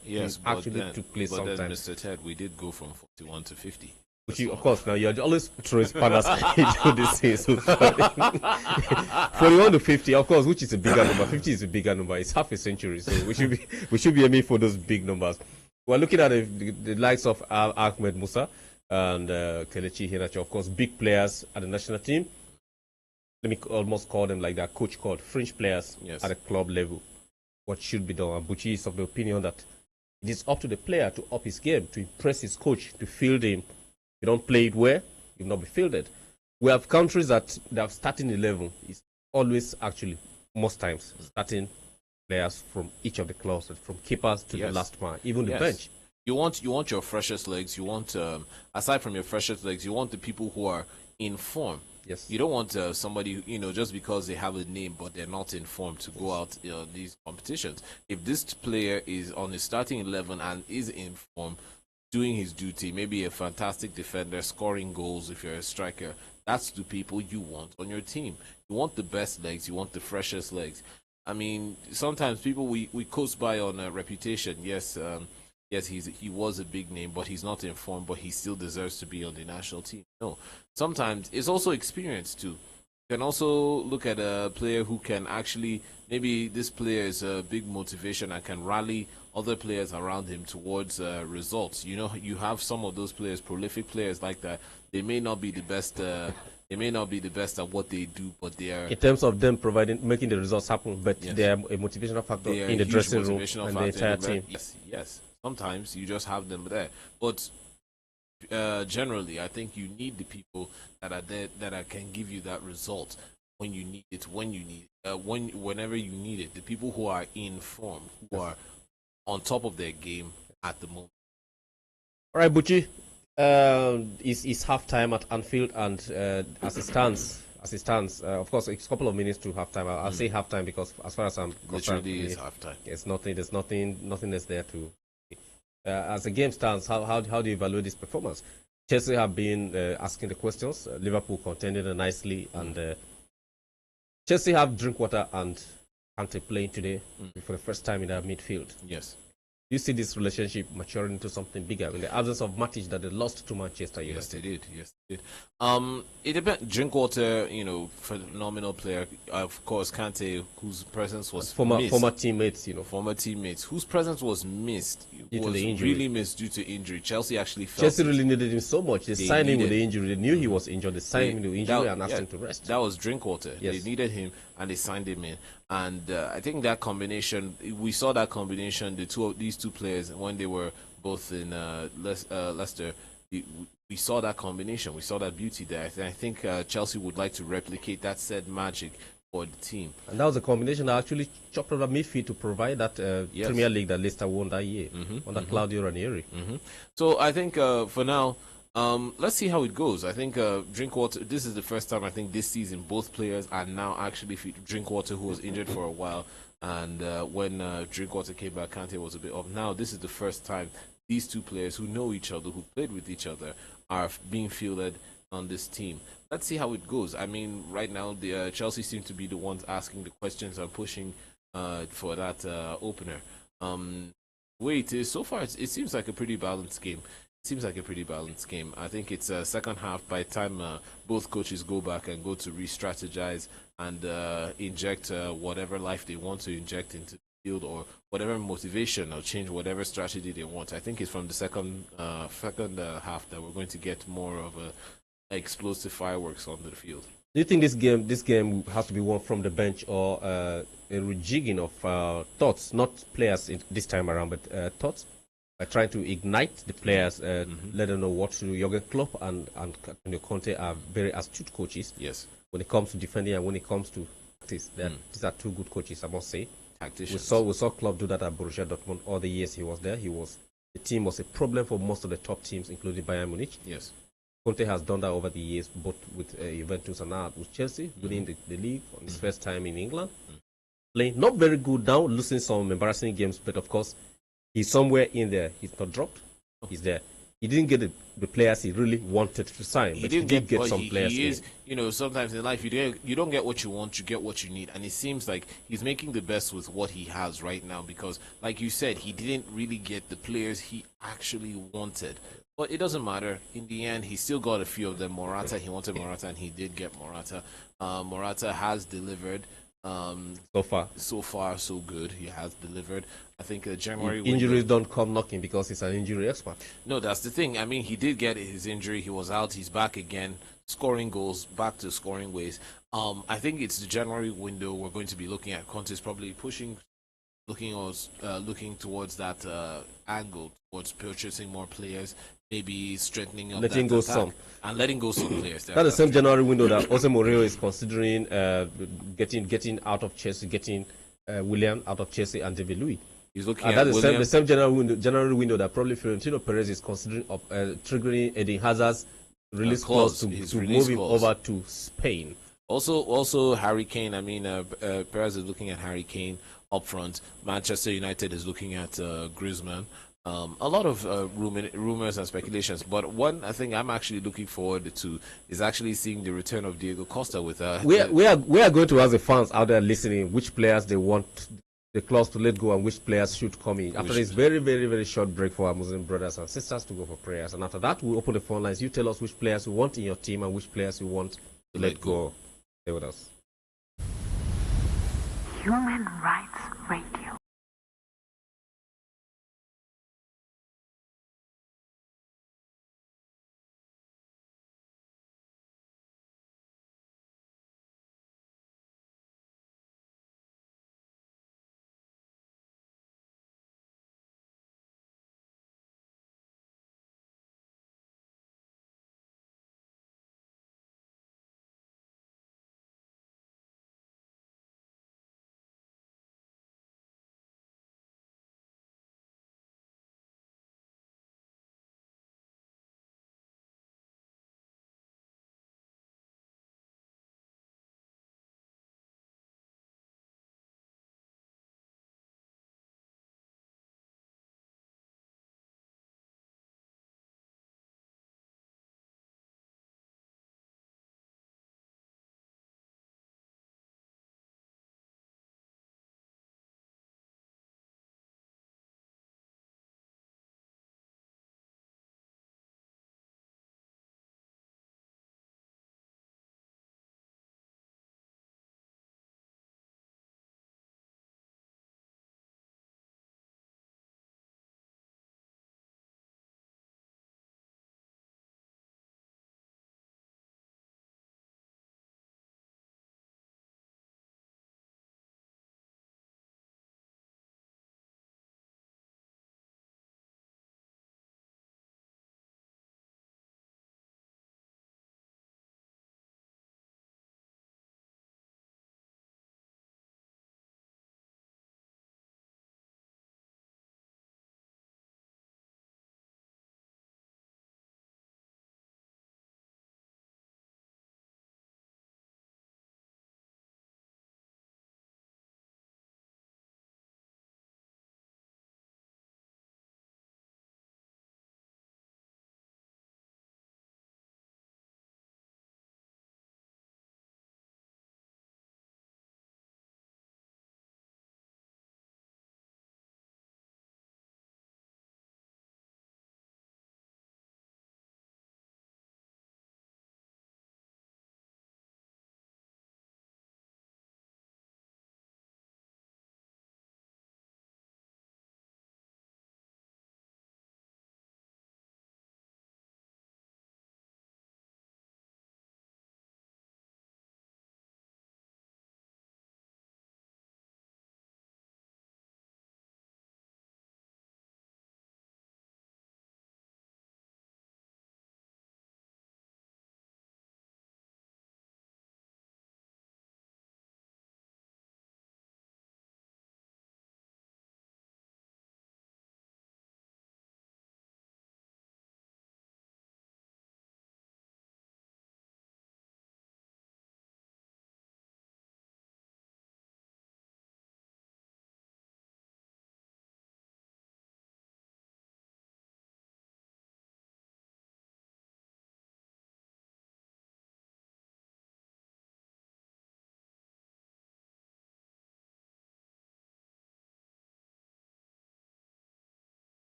actually took place sometimes. Then, Mr. Ted, we did go from 41 to 50. Which you, of course, now you're always throwing spanners into this thing. So 41 to 50, of course, which is a bigger number. 50 is a bigger number. It's half a century, so we should be aiming for those big numbers. We're looking at the likes of Ahmed Musa and Kelechi Iheanacho, of course, big players at the national team. Let me almost call them like that, coach called fringe players at the club level. What should be done? And Buchi is of the opinion that it is up to the player to up his game, to impress his coach, to field him. If you don't play it well, you'll not be fielded. We have countries that have starting 11 is always actually, most times, starting players from each of the clubs, from keepers to the last man, even the bench. You want your freshest legs. You want, aside from your freshest legs, you want the people who are in form. Yes. You don't want somebody, just because they have a name but they're not informed to go out these competitions. If this player is on the starting 11 and is informed, doing his duty, maybe a fantastic defender, scoring goals if you're a striker, that's the people you want on your team. You want the best legs. You want the freshest legs. I mean, sometimes people, we coast by on reputation. Yes, he was a big name, but he's not informed, but he still deserves to be on the national team. No, sometimes it's also experience too. You can also look at a player who can actually, maybe this player is a big motivation and can rally other players around him towards results. You have some of those players, prolific players like that. They may not be the best. They may not be the best at what they do, but they are, in terms of them making the results happen. But they are a motivational factor in the dressing room and the entire team. Yes. Sometimes you just have them there, but generally, I think you need the people that are there that can give you that result when you need it, whenever you need it. The people who are informed, who are on top of their game at the moment. All right, Buchi, it's halftime at Anfield, and as it stands, of course, it's a couple of minutes to halftime. I'll say halftime because, as far as I'm concerned, literally is halftime. There's nothing that's there to. As the game stands, how do you evaluate this performance? Chelsea have been asking the questions. Liverpool contended nicely, and Chelsea have Drinkwater and Kante playing today for the first time in their midfield. Yes. You see this relationship maturing into something bigger in the absence of Matic that they lost to Manchester United. Yes, they did. It depends. Drinkwater, phenomenal player. Of course, Kante, whose presence was missed. Former teammates, Former teammates, whose presence was missed. Due to the injury. Really missed due to injury. Chelsea actually felt Chelsea really needed him so much. They signed him with the injury. They knew he was injured. They signed him with the injury and asked him to rest. That was Drinkwater. Yes. They needed him and they signed him in. And I think that combination, we saw that combination, these two players, when they were both in Leicester, we saw that combination. We saw that beauty there. I think Chelsea would like to replicate that said magic for the team. And that was a combination that actually chopped over midfield to provide that Premier League that Leicester won that year under Claudio Ranieri. So I think for now, let's see how it goes. I think Drinkwater, this is the first time I think this season both players are now actually fit. Drinkwater, who was injured for a while, and when Drinkwater came back, Kante was a bit off. Now this is the first time these two players who know each other, who played with each other, are being fielded on this team. Let's see how it goes. I mean, right now the Chelsea seem to be the ones asking the questions and pushing for that opener. Way it is so far, it seems like a pretty balanced game. I think it's second half. By the time both coaches go back and go to re-strategize and inject whatever life they want to inject into the field, or whatever motivation, or change whatever strategy they want. I think it's from the second half that we're going to get more of a explosive fireworks on the field. Do you think this game has to be won from the bench, or a rejigging of thoughts, not players this time around, but thoughts? By trying to ignite the players, let them know what to do. Jurgen Klopp and Antonio Conte are very astute coaches. Yes. when it comes to defending and when it comes to tactics. These are two good coaches, I must say. Tacticians. We saw Klopp do that at Borussia Dortmund all the years he was there. The team was a problem for most of the top teams, including Bayern Munich. Yes. Conte has done that over the years, both with Juventus and now with Chelsea, winning the league on his first time in England. Playing not very good now, losing some embarrassing games, but of course, he's somewhere in there. He's not dropped. He's there. He didn't get the players he really wanted to sign, but he did get some players. He is, you know, sometimes in life you don't get what you want, you get what you need, and it seems like he's making the best with what he has right now. Because, like you said, he didn't really get the players he actually wanted. But it doesn't matter. In the end, he still got a few of them. Morata, he wanted Morata, and he did get Morata. Morata has delivered. So far, so good. He has delivered. I think January injuries don't come knocking because he's an injury expert. No, that's the thing. I mean, he did get his injury. He was out. He's back again, scoring goals, back to scoring ways. I think it's the January window we're going to be looking at. Conte's probably looking towards that angle, towards purchasing more players, maybe strengthening up letting go some and letting go some players. That's the same January window that Jose Mourinho is considering getting out of Chelsea, getting Willian out of Chelsea and David Luiz. He's looking at the same January window that probably Florentino Perez is considering triggering Eden Hazard's release clause to move him over to Spain. Also Harry Kane. I mean, Perez is looking at Harry Kane up front. Manchester United is looking at Griezmann. A lot of rumors and speculations, but one I think I'm actually looking forward to is actually seeing the return of Diego Costa with we are going to ask the fans out there listening which players they want the clause to let go and which players should come in after this very, very, very short break for our Muslim brothers and sisters to go for prayers. And after that, we'll open the phone lines. You tell us which players you want in your team and which players you want to let go. Stay with us. Human Rights Radio.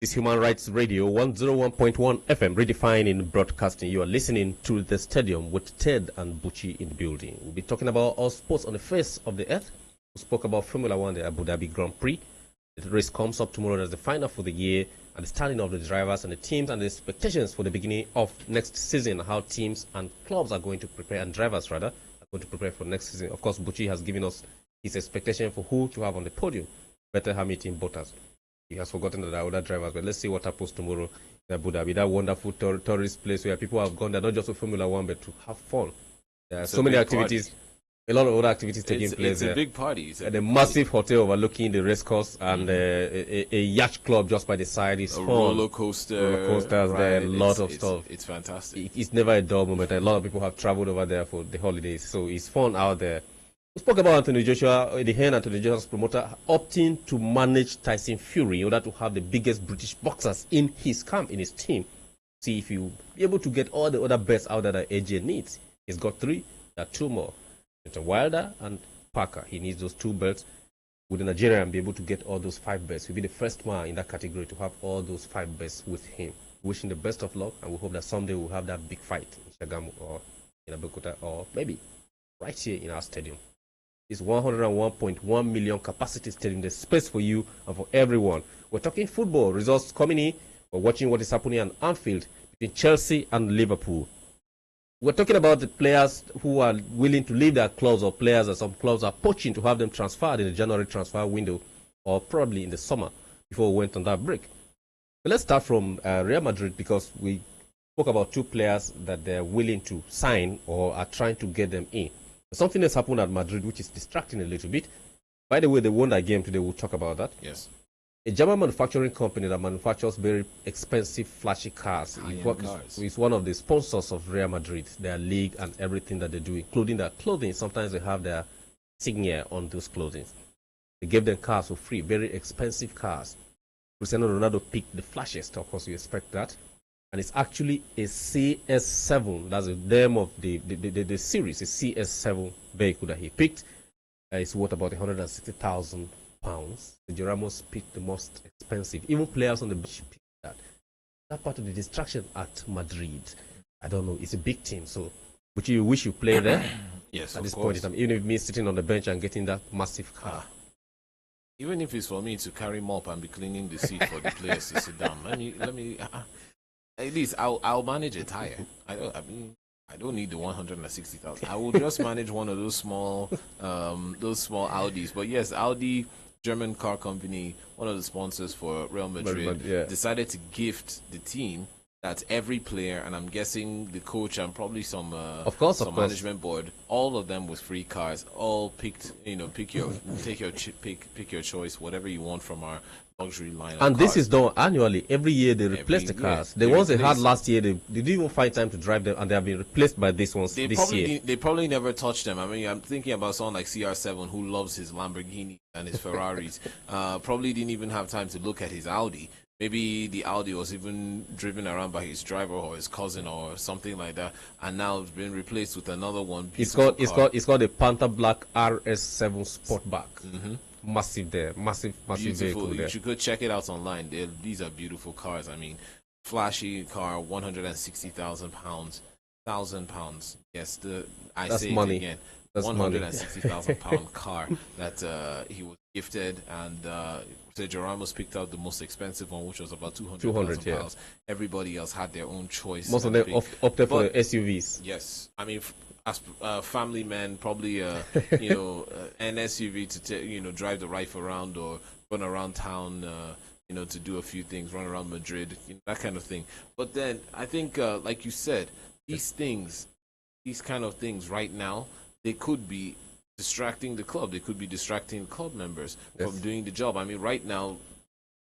It's Human Rights Radio 101.1 FM, redefining broadcasting. You are listening to The Stadium with Ted and Buchi in the building. We'll be talking about all sports on the face of the earth. We spoke about Formula One, the Abu Dhabi Grand Prix. The race comes up tomorrow as the final for the year, and the standing of the drivers and the teams and the expectations for the beginning of next season, how teams and clubs are going to prepare, and drivers rather, are going to prepare for next season. Of course, Buchi has given us his expectation for who to have on the podium. Better Hamilton, Bottas. He has forgotten that there are other drivers, but let's see what happens tomorrow in Abu Dhabi, that wonderful tourist place where people have gone there not just for Formula One, but to have fun. There are so many activities, a lot of other activities taking place there. It's a big party. And a massive hotel overlooking the race course, and a yacht club just by the side. It's fun. Roller coasters there, a lot of stuff. It's fantastic. It's never a dull moment. A lot of people have traveled over there for the holidays, so it's fun out there. We spoke about Anthony Joshua, the hand Anthony Joshua's promoter, opting to manage Tyson Fury in order to have the biggest British boxers in his camp, in his team. See if he'll be able to get all the other belts out there that AJ needs. He's got 3, there are 2 more. It's Wilder and Parker. He needs those 2 belts. With the Nigerian be able to get all those 5 belts. He'll be the first man in that category to have all those 5 belts with him. Wishing the best of luck, and we hope that someday we'll have that big fight in Shagamu or in Abeokuta, or maybe right here in our stadium. It's 101.1 million capacity stadium. There's space for you and for everyone. We're talking football results coming in. We're watching what is happening at Anfield between Chelsea and Liverpool. We're talking about the players who are willing to leave their clubs, or players that some clubs are poaching to have them transferred in the January transfer window, or probably in the summer before we went on that break. But let's start from Real Madrid, because we spoke about 2 players that they're willing to sign or are trying to get them in. Something has happened at Madrid which is distracting a little bit. By the way, they won that game today. We'll talk about that. Yes. A German manufacturing company that manufactures very expensive, flashy cars. It's one of the sponsors of Real Madrid, their league and everything that they do, including their clothing. Sometimes they have their signature on those clothing. They gave them cars for free, very expensive cars. Cristiano Ronaldo picked the flashiest, of course, you expect that. And it's actually a CS7. That's the name of the series, a CS7 vehicle that he picked. It's worth about £160,000. The Ramos picked the most expensive. Even players on the beach picked that. That part of the distraction at Madrid, I don't know. It's a big team, so would you wish you play there? Yes, at this course. point in time, even if me sitting on the bench and getting that massive car. Even if it's for me to carry mop and be cleaning the seat for the players to sit down. Let me. At least I'll manage a tire. I don't need the 160,000. I will just manage one of those small Audis. But yes, Audi, German car company, one of the sponsors for Real Madrid, decided to gift the team, that every player, and I'm guessing the coach and probably some management board, all of them with free cars, all picked. Pick your choice, whatever you want from our luxury line. And this is done annually. Every year they replace the cars. The ones they had last year, they didn't even find time to drive them, and they have been replaced by these ones this year. They probably never touched them. I mean, I'm thinking about someone like CR7 who loves his Lamborghini and his Ferraris. Probably didn't even have time to look at his Audi. Maybe the Audi was even driven around by his driver or his cousin or something like that, and now it's been replaced with another one. It's called the Panther Black RS7 Sportback. Massive there, massive vehicle there. You should go check it out online. These are beautiful cars. I mean, flashy car, £160,000, £1,000. Yes, that's say money. It again. That's £160,000 car that he was gifted, and Sergio Ramos picked out the most expensive one, which was about £200,000. Yeah. Everybody else had their own choice. Most of them opted for the SUVs. Yes, I mean, as family men, probably an SUV to drive the wife around or run around town. To do a few things, run around Madrid, that kind of thing. But then I think, like you said, these kind of things right now, they could be distracting the club. They could be distracting club members from doing the job. I mean, right now,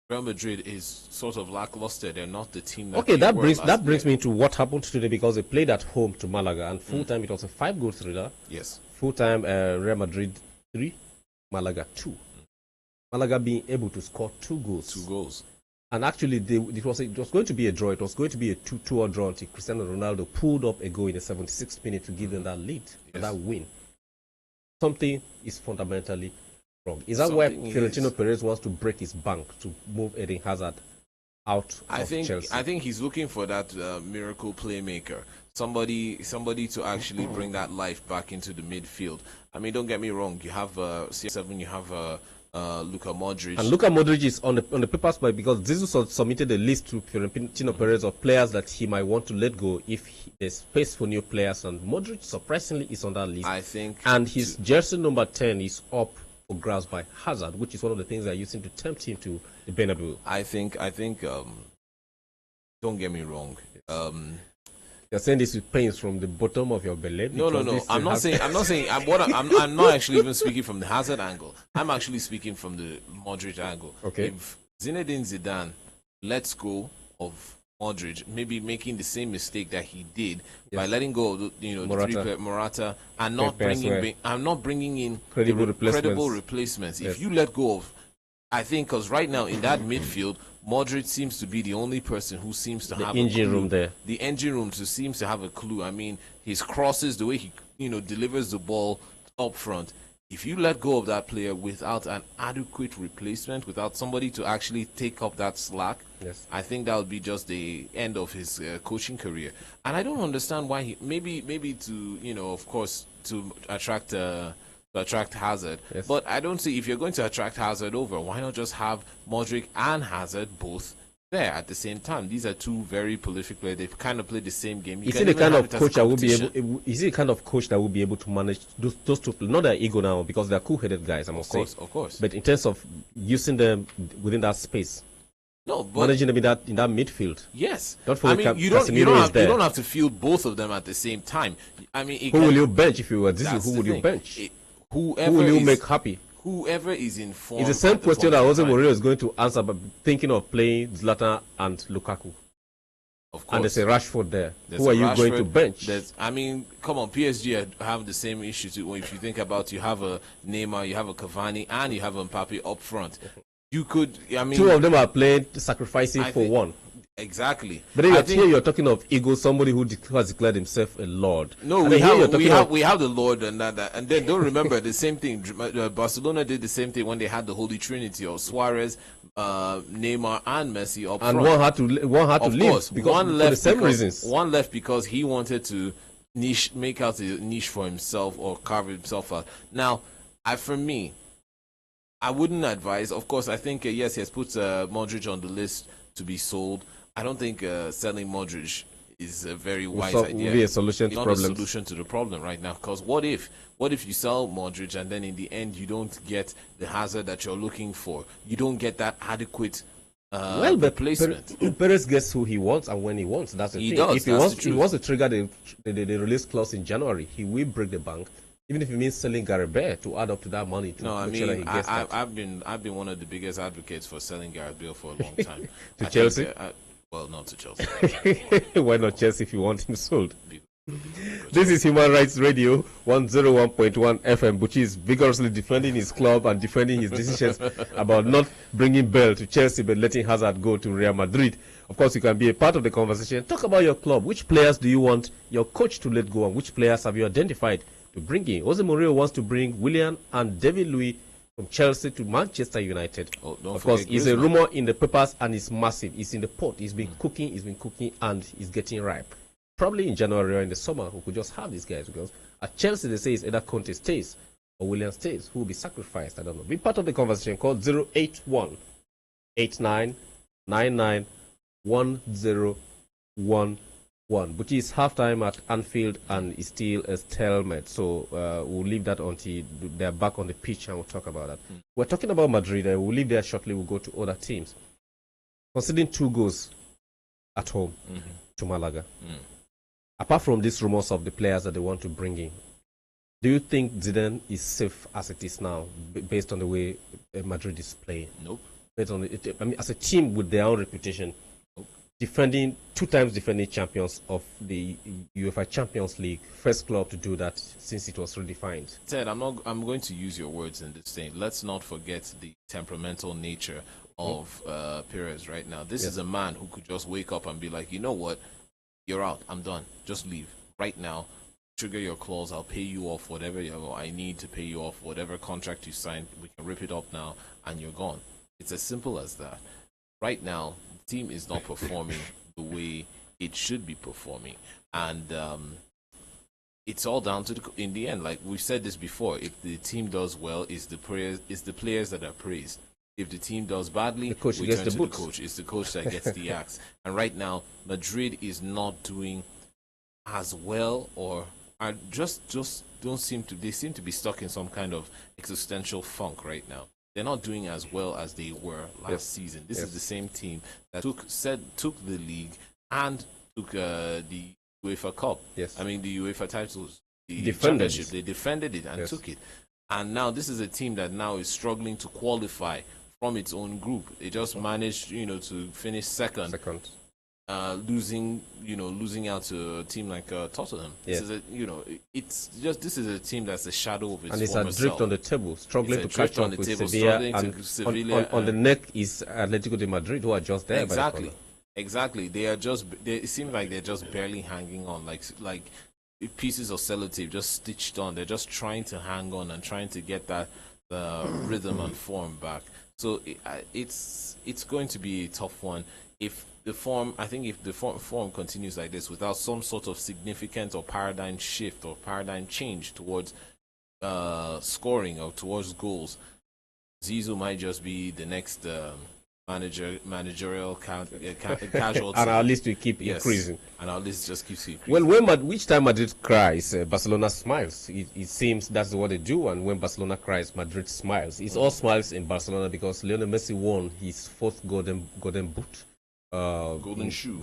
Real Madrid is sort of lackluster. They're not the team that brings me to what happened today, because they played at home to Malaga, and full time it was a 5-goal thriller. Yes. Full time Real Madrid 3, Malaga 2. Malaga being able to score 2 goals. 2 goals. And actually, it was going to be a draw. It was going to be a 2-2 draw until Cristiano Ronaldo pulled up a goal in the 76th minute to give them that lead, that win. Something is fundamentally wrong. Is that why Florentino Perez wants to break his bank to move Eden Hazard out of Chelsea? I think he's looking for that miracle playmaker, somebody to actually bring that life back into the midfield. I mean, don't get me wrong. You have CR7, you have Luka Modric, and Luka Modric is on the papers, but because Jesus submitted a list to Florentino Perez of players that he might want to let go if there's space for new players, and Modric surprisingly is on that list. I think, and his jersey number 10 is up for grabs by Hazard, which is one of the things they're using to tempt him to the Bernabeu. I think. Don't get me wrong. You're saying this with pains from the bottom of your belly? No. I'm not saying. I'm not actually even speaking from the Hazard angle. I'm actually speaking from the Modric angle. Okay. If Zinedine Zidane lets go of Modric, maybe making the same mistake that he did by letting go of the Morata and not bringing in credible replacements. Yes. If you let go of, I think, because right now in that midfield, Modric seems to be the only person who seems to have the engine room there. The engine room seems to have a clue. I mean, his crosses, the way he delivers the ball up front. If you let go of that player without an adequate replacement, without somebody to actually take up that slack, yes, I think that would be just the end of his coaching career. And I don't understand why he maybe to of course to attract Hazard. Yes. But I don't see, if you're going to attract Hazard over, why not just have Modric and Hazard both there at the same time? These are two very prolific players. They kind of play the same game. Is he the kind of coach that will be able? Is he the kind of coach that will be able to manage those two? Not their ego now, because they're cool-headed guys. I must say, of course. But in terms of using them within that space, no, but managing them in that midfield. Yes, don't forget. I mean, you don't have to field both of them at the same time. I mean, who will you bench if you were this? Who will you bench? Who will you make happy? Whoever is informed. It's the same question that Jose Mourinho is going to answer, but thinking of playing Zlatan and Lukaku. Of course. And there's a Rashford there. Who are you going to bench? I mean, come on, PSG have the same issue too. If you think about, you have a Neymar, you have a Cavani, and you have a Mbappe up front. You could, I mean, two of them are playing, sacrificing for one. Exactly. But then here you're talking of ego, somebody who has declared himself a lord. No, we have the Lord and that, and then don't remember the same thing. Barcelona did the same thing when they had the Holy Trinity of Suarez, Neymar, and Messi up front. And one had to leave because one left for the same reasons. One left because he wanted to make out a niche for himself or carve himself out. Now, for me, I wouldn't advise. Of course, I think yes, he has put Modric on the list to be sold. I don't think selling Modric is a very wise idea. Will be a solution to problems. Not a solution to the problem right now. Because what if you sell Modric and then in the end you don't get the Hazard that you're looking for? You don't get that adequate replacement. Perez gets who he wants and when he wants. That's the thing. Does, if he wants to trigger the release clause in January, he will break the bank. Even if it means selling Gareth Bale to add up to that money. Sure he gets I've been one of the biggest advocates for selling Gareth Bale for a long time. To Chelsea? Well, not to Chelsea. Why not Chelsea if you want him sold? This is Human Rights Radio 101.1 FM, which is vigorously defending his club and defending his decisions about not bringing Bale to Chelsea but letting Hazard go to Real Madrid. Of course, you can be a part of the conversation. Talk about your club. Which players do you want your coach to let go, and which players have you identified to bring in? Jose Mourinho wants to bring Willian and David Luiz from Chelsea to Manchester United. Of course, it's a rumor in the papers and it's massive. It's in the pot. It's been cooking, and it's getting ripe. Probably in January or in the summer, we could just have these guys, because at Chelsea they say it's either Conte stays or Willian stays. Who will be sacrificed? I don't know. Be part of the conversation. Call 081 8999 1011. But it's halftime at Anfield and it's still a stalemate. So we'll leave that until they're back on the pitch and we'll talk about that. We're talking about Madrid. We'll leave there shortly. We'll go to other teams. Considering 2 goals at home to Malaga. Apart from these rumors of the players that they want to bring in, do you think Zidane is safe as it is now, based on the way Madrid is playing? Nope. Based on as a team with their own reputation, 2 times defending champions of the UEFA Champions League, first club to do that since it was redefined. Ted, I'm going to use your words in this thing. Let's not forget the temperamental nature of Perez right now. This is a man who could just wake up and be like, you know what? You're out. I'm done. Just leave right now. Trigger your clause. I'll pay you off whatever I need to pay you off, whatever contract you signed. We can rip it up now, and you're gone. It's as simple as that. Right now, team is not performing the way it should be performing, and it's all down to in the end. Like we've said this before, if the team does well, it's the players that are praised. If the team does badly, the coach we gets turn the to boots. the coach. It's the coach that gets the axe. And right now, Madrid is not doing as well, or are just don't seem to. They seem to be stuck in some kind of existential funk right now. They're not doing as well as they were last season. This is the same team that took the league and took the UEFA Cup. Yes. I mean the UEFA titles, the Defended championship. it. They defended it and took it. And now this is a team that now is struggling to qualify from its own group. They just managed, to finish second. Losing out to a team like Tottenham. Yeah. This is a team that's a shadow of its and it's former adrift self. on the table, struggling to catch up with Sevilla, and on the neck is Atletico de Madrid, who are just there. Exactly. It seems like they're just barely hanging on, like pieces of sellotape just stitched on. They're just trying to hang on and trying to get that rhythm and form back. So it's going to be a tough one. If the form continues like this without some sort of significant or paradigm shift or paradigm change towards scoring or towards goals, Zizou might just be the next managerial casualty. And our list will keep increasing. And our list just keeps increasing. Well, which time Madrid cries, Barcelona smiles. It seems that's what they do. And when Barcelona cries, Madrid smiles. It's all smiles in Barcelona because Lionel Messi won his fourth golden boot. Golden shoe,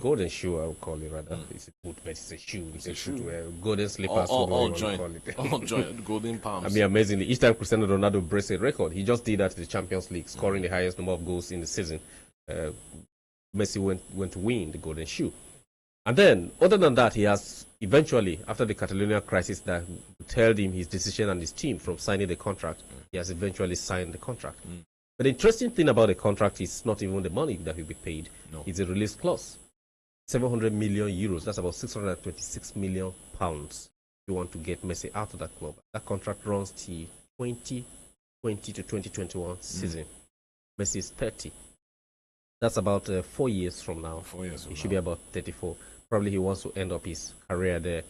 I would call it rather. It's a boot, but it's a shoe. It's a shoe to wear. Golden slippers. All joint, golden palms. I mean, amazingly, each time Cristiano Ronaldo breaks a record, he just did that in the Champions League, scoring the highest number of goals in the season. Messi went to win the golden shoe. And then, other than that, he has eventually, after the Catalonia crisis that held him his decision and his team from signing the contract, he has eventually signed the contract. But the interesting thing about the contract is not even the money that he'll be paid. No. It's a release clause. 700 million euros. That's about 626 million pounds. You want to get Messi out of that club. That contract runs till 2020 to 2021 season. Messi is 30. That's about 4 years from now. 4 years from He should be about 34. Probably he wants to end up his career there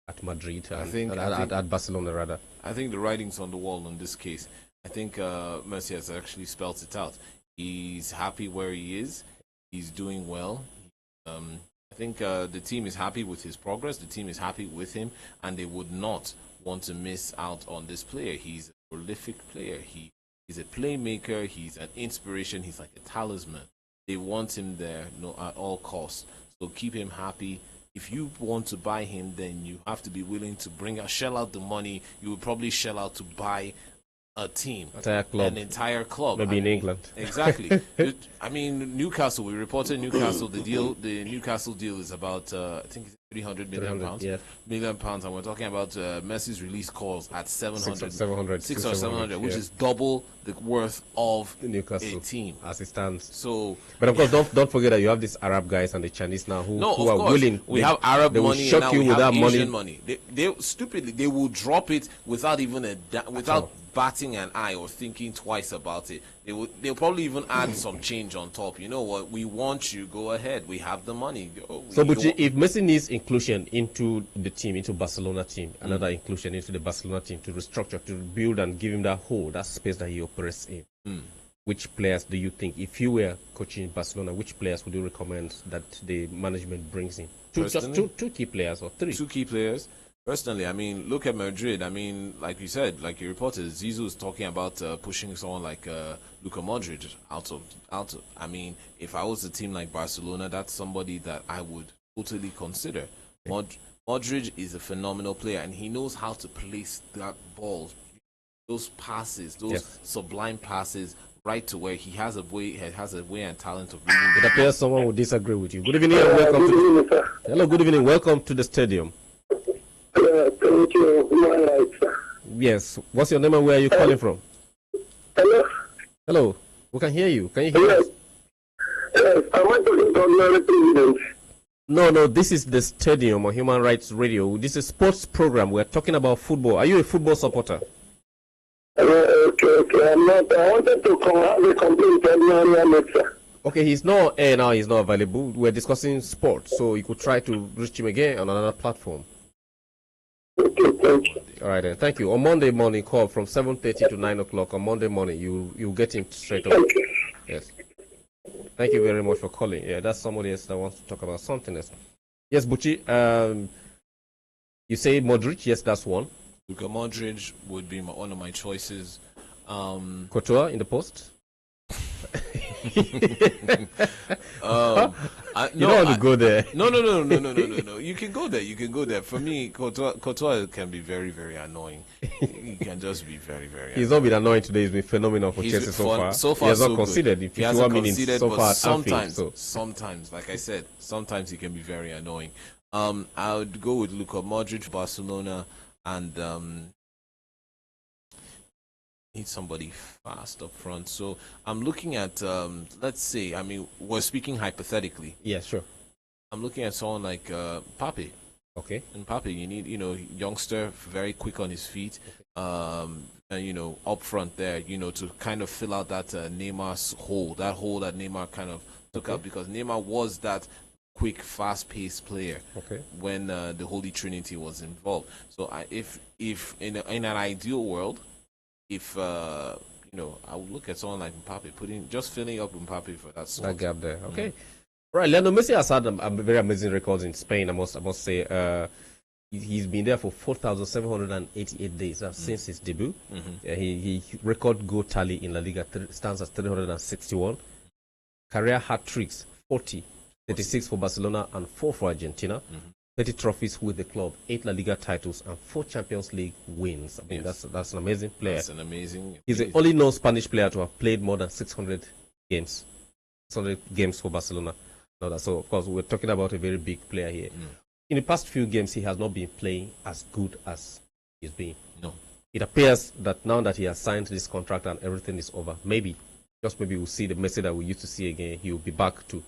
at Madrid at Barcelona rather. I think the writing's on the wall in this case. I think Messi has actually spelled it out. He's happy where he is. He's doing well. I think the team is happy with his progress. The team is happy with him, and they would not want to miss out on this player. He's a prolific player. He's a playmaker. He's an inspiration. He's like a talisman. They want him there at all costs. So keep him happy. If you want to buy him, then you have to be willing to shell out the money. You would probably shell out to buy a team, an entire club, maybe in England. Exactly. I mean, Newcastle. We reported Newcastle. The Newcastle deal is about I think it's 300 million pounds. Yeah. Million pounds, and we're talking about Messi's release clause at 700, 600, or 700, which is double the worth of the Newcastle a team as it stands. So, but of course, don't forget that you have these Arab guys and the Chinese now who are willing. We have Arab they money, shock and now you we with have that Asian money. They stupidly they will drop it without even without batting an eye or thinking twice about it. They'll probably even add some change on top. You know what? We want you. Go ahead. We have the money. If Messi needs inclusion into the team, into Barcelona team, another inclusion into the Barcelona team to restructure, to build and give him that hole, that space that he operates in. Which players do you think, if you were coaching Barcelona, which players would you recommend that the management brings in? Just two key players or three? Two key players. Personally, I mean, look at Madrid. I mean, like you said, like you reported, Zizou is talking about pushing someone like Luka Modric out of. I mean, if I was a team like Barcelona, that's somebody that I would totally consider. Modric is a phenomenal player, and he knows how to place that ball, those passes, those sublime passes, right to where he has a way and talent of reading. It appears someone would disagree with you. Good evening and welcome. Hello, good evening. Welcome to the stadium. Thank you, human rights. Yes. What's your name and where are you calling from? Hello. Hello. We can hear you. Can you hear us? Yes, I want to the president. No. This is the stadium on Human Rights Radio. This is a sports program. We're talking about football. Are you a football supporter? Okay. I'm not. I wanted to have a complaint on Maria Mixer. Okay, he's not here now. He's not available. We're discussing sports, so you could try to reach him again on another platform. Okay, thank you. All right, then. Thank you. On Monday morning, call from 7:30 to 9 o'clock. On Monday morning, you'll get him straight away. Thank you. Yes. Thank you very much for calling. Yeah, that's somebody else that wants to talk about something else. Yes, Buchi. You say Modric. Yes, that's one. Luka Modric would be one of my choices. Couture in the post. You don't want to go there. No. You can go there. You can go there. For me, Courtois can be very, very annoying. He can just be very, very. He's not been annoying today. He's been phenomenal for Chelsea so far. So far, he has not so conceded. Good. He hasn't conceded so far. Sometimes, like I said, sometimes he can be very annoying. I would go with Luka Modric, Barcelona, and need somebody fast up front. So I'm looking at, let's say, I mean, we're speaking hypothetically. Yeah, sure. I'm looking at someone like Pape. Okay. And Pape, you need, youngster, very quick on his feet. And, up front there, to kind of fill out that Neymar's hole, that Neymar kind of took up, because Neymar was that quick, fast-paced player when the Holy Trinity was involved. So if in an ideal world, if I would look at someone like Mbappe, just filling up Mbappe for that slot. That gap there. Okay. Right. Lionel Messi has had a very amazing records in Spain. I must say, he's been there for 4,788 days since his debut. He record goal tally in La Liga stands at 361. Career hat tricks 40, 36 for Barcelona and 4 for Argentina. 30 trophies with the club, 8 La Liga titles, and 4 Champions League wins. I mean, that's an amazing player. That's an amazing. He's the only non-Spanish player to have played more than 600 games. 600 games for Barcelona. So, of course, we're talking about a very big player here. In the past few games, he has not been playing as good as he's been. No. It appears that now that he has signed this contract and everything is over, maybe we'll see the Messi that we used to see again. He will be back to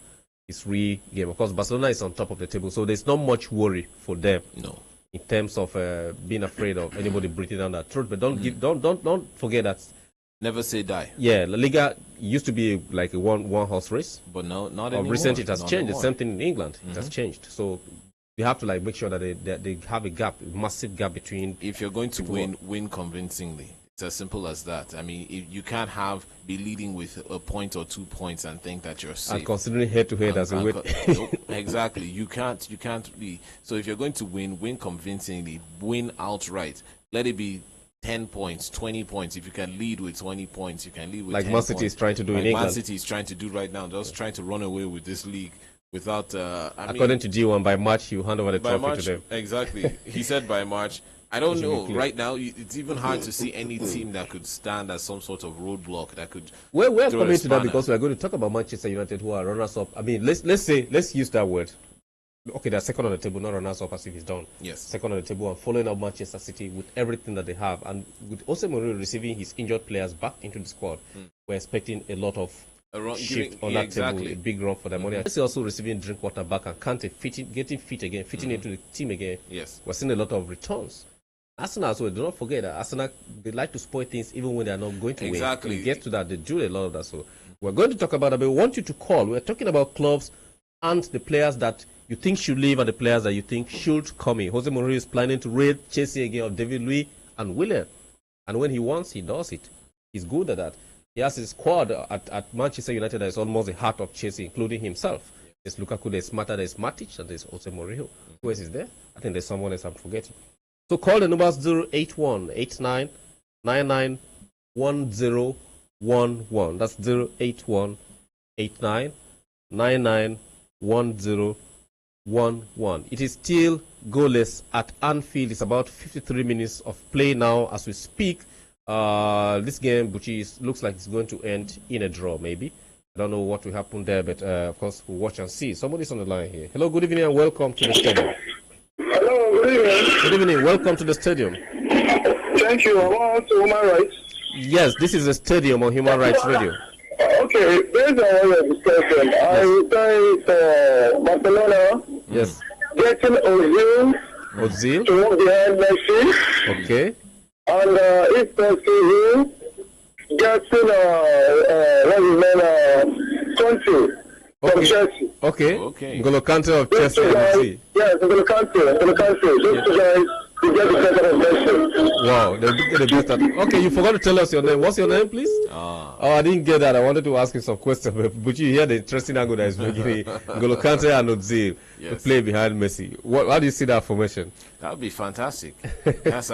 his real game. Of course, Barcelona is on top of the table, so there's not much worry for them. No. In terms of being afraid of anybody breathing down that throat. But don't forget that. Never say die. Yeah, La Liga used to be like a one horse race, but no, not anymore. Recently, it has changed. The same thing in England. It has changed. So you have to make sure that they have a gap, a massive gap between. If you're going to win convincingly. It's as simple as that. I mean, you can't be leading with a point or 2 points and think that you're safe. And considering head-to-head as a win. Exactly. You can't be. So if you're going to win convincingly, win outright. Let it be 10 points, 20 points. If you can lead with 20 points, you can lead with 10 points. Like Man City is trying to do in England. Man City is trying to do right now. Just trying to run away with this league without... According to G1, by March, you hand over the trophy to them. Exactly. He said by March... I don't know. Right now, it's even hard to see any team that could stand as some sort of roadblock that could. We're coming to that because we're going to talk about Manchester United, who are runners-up. I mean, let's use that word. Okay, they're second on the table, not runners-up as if it's done. Yes. Second on the table and following up Manchester City with everything that they have, and with Jose Mourinho receiving his injured players back into the squad, we're expecting a lot of shift on that table, a big run for their money. He's also receiving Drinkwater back and Kante getting fit again, fitting into the team again. Yes. We're seeing a lot of returns. Arsenal as well, do not forget that Arsenal, they like to spoil things even when they're not going to win. Exactly. Get to that, they do a lot of that. So we're going to talk about that, but we want you to call. We're talking about clubs and the players that you think should leave and the players that you think should come in. Jose Mourinho is planning to raid Chelsea again of David Luiz and Willian. And when he wants, he does it. He's good at that. He has his squad at Manchester United that is almost the heart of Chelsea, including himself. There's Lukaku, there's Mata, there's Matic, and there's Jose Mourinho. Who else is there? I think there's someone else I'm forgetting. So call the numbers 081-89-99-1011. That's 081-89-99-1011. It is still goalless at Anfield. It's about 53 minutes of play now as we speak. This game, which looks like it's going to end in a draw, maybe. I don't know what will happen there, but of course, we'll watch and see. Somebody's on the line here. Hello, good evening, and welcome to the stadium. Hello, good evening. Good evening. Welcome to the stadium. Thank you. I want to Human Rights. Yes, this is a stadium on Human Rights Radio. Okay, based on what you're discussing, I would say Barcelona. Yes. Getting Ozil to move behind Messi. Okay. And if possible, getting Conte from Chelsea. Okay. Okay. N'Golo Kante of Those Chelsea. two guys, NFC. yes, N'Golo Kante. Those two guys to get the better of best. Wow, they did get the best at. Okay, you forgot to tell us your name. What's your name, please? Oh, I didn't get that. I wanted to ask you some questions, but you hear the interesting angle that is making N'Golo Kante and Ozil to play behind Messi. How do you see that formation? That would be fantastic. That's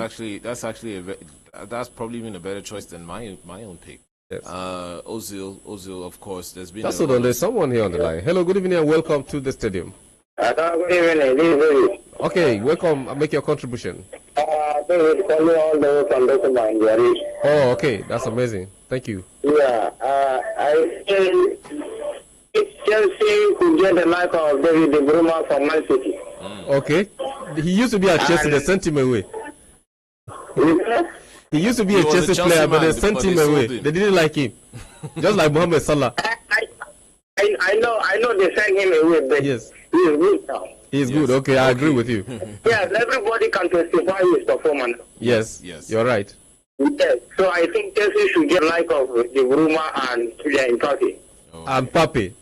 probably even a better choice than my own pick. Yes. Ozil, of course. There's been. That's so there's someone here on the line. Hello, good evening, and welcome to the stadium. Good evening. This is Willie. Okay, welcome. Make your contribution. I think it's calling all the way from Document. Oh, okay, that's amazing. Thank you. Yeah, I think Chelsea could get the like of David De Bruyne from Man City. Okay, he used to be at Chelsea. They sent him away. He used to be a Chelsea player, but they sent him away. They didn't like him, just like Mohamed Salah. I know they sent him away, but yes, he is good now. He is good. Okay, I agree with you. Yes, everybody can testify his performance. Yes, you're right. Yes, so I think Chelsea should get like of De Bruyne and Kylian Mbappe. And Pape.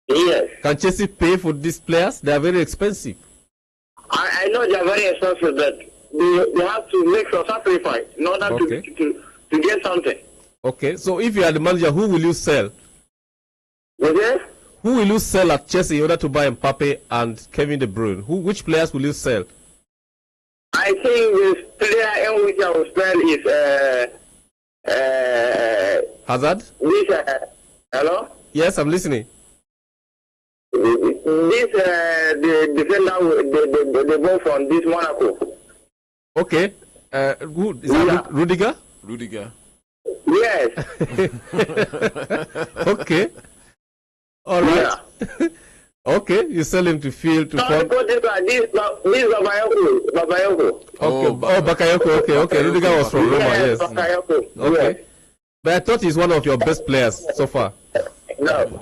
Yes. Can Chelsea pay for these players? They are very expensive. I know they are very expensive, but they have to make some sacrifice in order to get something. Okay, so if you are the manager, who will you sell? Okay? Who will you sell at Chelsea in order to buy Mbappe and Kevin De Bruyne? Which players will you sell? I think the player in which I will spell is Hazard? Hello? Yes, I'm listening. This the defender they bought from this Monaco. Okay. Who is that? Rudiger? Rudiger. Yes. Okay. All right. Yeah. Okay, you sell him to field to form. This Bakayoko. Okay. Bakayoko. Okay. Rudiger was from Roma. Yes. Bakayoko. Okay. Yes. But I thought he's one of your best players so far. No.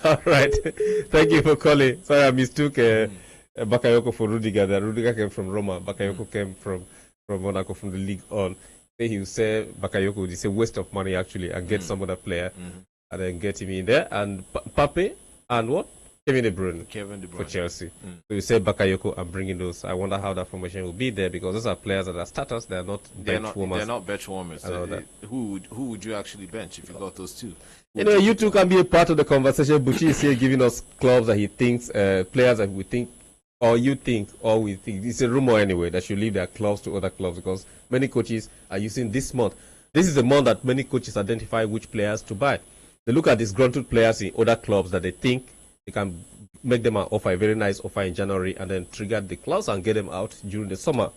All right. Thank you for calling. Sorry, I mistook Bakayoko for Rudiger. Rudiger came from Roma. Bakayoko came from Monaco, from the league on. Say he will say Bakayoko. It's a waste of money actually, and get some other player, and then get him in there. And Pape and what? Kevin De Bruyne for Chelsea. So you say Bakayoko and bring in those. I wonder how that formation will be there, because those are players that are starters. They're not bench warmers. They're not bench warmers. Who would you actually bench if you got those two? You two can be a part of the conversation. Buchi is here giving us clubs that he thinks, players that we think, or you think, or we think. It's a rumor anyway that should leave their clubs to other clubs, because many coaches are using this month. This is the month that many coaches identify which players to buy. They look at disgruntled players in other clubs that they think they can make them an offer, a very nice offer in January, and then trigger the clause and get them out during the summer.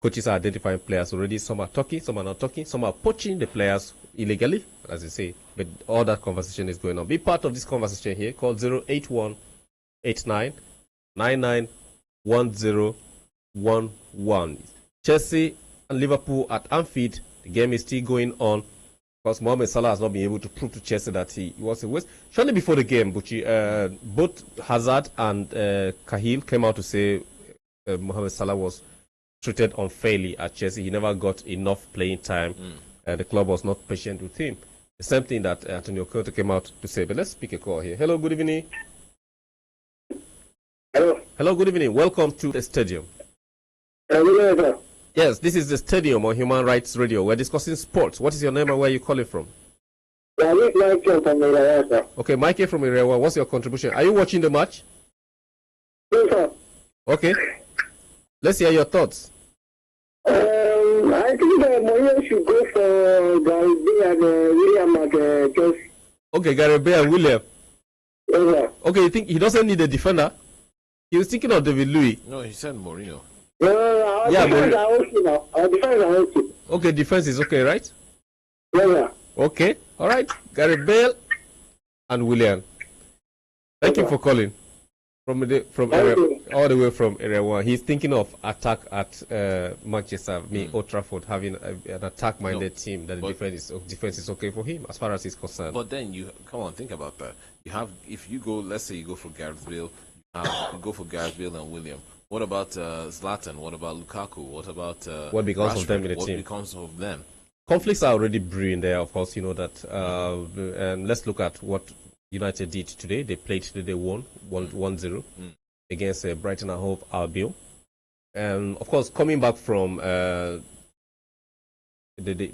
Coaches are identifying players already. Some are talking, some are not talking, some are poaching the players illegally, as they say. But all that conversation is going on. Be part of this conversation here. Call 081 89 99 1011. Chelsea and Liverpool at Anfield. The game is still going on, because Mohamed Salah has not been able to prove to Chelsea that he was a waste. Shortly before the game, Buchi, both Hazard and Cahill came out to say Mohamed Salah was treated unfairly at Chelsea. He never got enough playing time. The club was not patient with him. The same thing that Antonio Conte came out to say. But let's pick a call here. Hello, good evening. Hello, good evening. Welcome to the stadium. Yes, this is the stadium on Human Rights Radio. We're discussing sports. What is your name and where are you calling from? Michael from Irawa. Okay, Michael from Irawa. What's your contribution? Are you watching the match? Yes, sir. Okay. Let's hear your thoughts. I think that Moyo should go for Gary and William at Chelsea. Okay, Gary Bay and William. Yes, sir. Okay, you think he doesn't need a defender? He was thinking of David Luiz. No, he said Mourinho. Our defense are okay now. Our defense are okay. Okay, defense is okay, right? Yes, sir. Okay, all right. Gary Bale and William. Thank you for calling from all the way from Area 1. He's thinking of attack at Manchester, Old Trafford, having an attack-minded team. That the defense is okay for him as far as he's concerned. But then you come on, think about that. You have, if you go, let's say you go for Gareth Bale, you go for Gareth Bale and William. What about Zlatan? What about Lukaku? What about what becomes Rashford? of them in the what team? What becomes of them? conflicts are already brewing there. Of course, you know that. And let's look at what United did today. They played today. They won 1-0 against Brighton and Hove Albion. And of course, coming back from the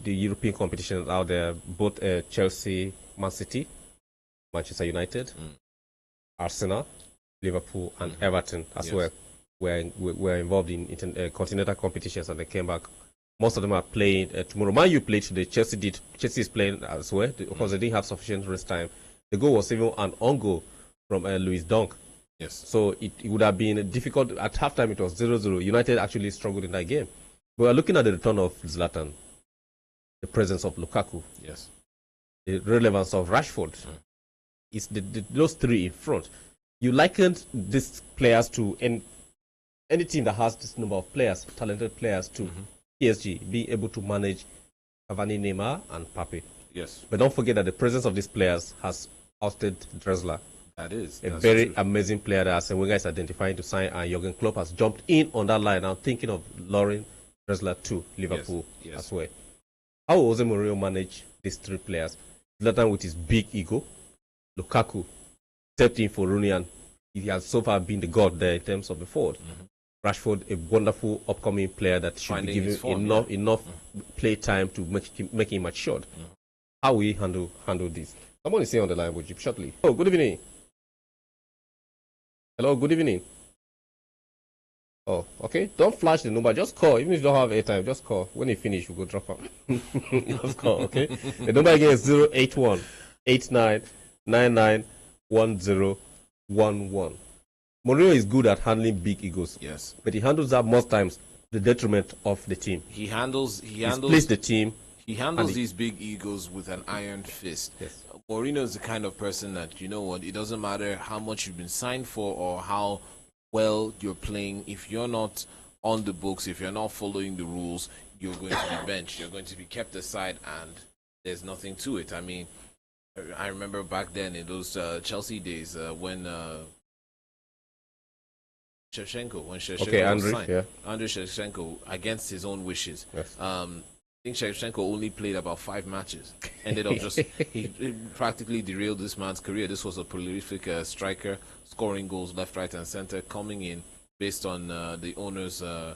European competition out there, both Chelsea, Man City, Manchester United, Arsenal, Liverpool, and Everton as well were involved in continental competitions, and they came back. Most of them are playing tomorrow. Man U played today. Chelsea is playing as well. Of course, they didn't have sufficient rest time. The goal was even an on goal from Louis Dunk. Yes. So it would have been difficult. At halftime, it was 0-0. United actually struggled in that game. We are looking at the return of Zlatan, the presence of Lukaku, yes, the relevance of Rashford. It's those three in front. You likened these players to any team that has this number of players, talented players, to PSG being able to manage Cavani, Neymar, and Pape. Yes. But don't forget that the presence of these players has ousted Drexler. That's very true. Amazing player that Arsene Wenger is identifying to sign, and Jurgen Klopp has jumped in on that line. I'm thinking of luring Drexler to Liverpool as well. How will Jose Mourinho manage these three players? Zlatan with his big ego, Lukaku stepped in for Rooney, and he has so far been the god there in terms of the forward. Rashford, a wonderful upcoming player that should be given enough play time to make him matured. How will he handle this? Someone is saying on the line with you shortly. Oh, good evening. Hello, good evening. Oh, okay. Don't flash the number. Just call. Even if you don't have airtime, just call. When you finish, we'll go drop out. Just call, okay? The number again is 081-8999-1011. Mourinho is good at handling big egos. Yes. But he handles that most times the detriment of the team. He handles the team. He handles these big egos with an iron fist. Yes. Mourinho is the kind of person that, you know what, it doesn't matter how much you've been signed for or how well you're playing. If you're not on the books, if you're not following the rules, you're going to be benched. You're going to be kept aside, and there's nothing to it. I mean, I remember back then in those Chelsea days when Shevchenko was signed. Andriy Shevchenko, against his own wishes. Yes. I think Shevchenko only played about 5 matches. Ended up he practically derailed this man's career. This was a prolific striker, scoring goals left, right, and center, coming in based on the owner's the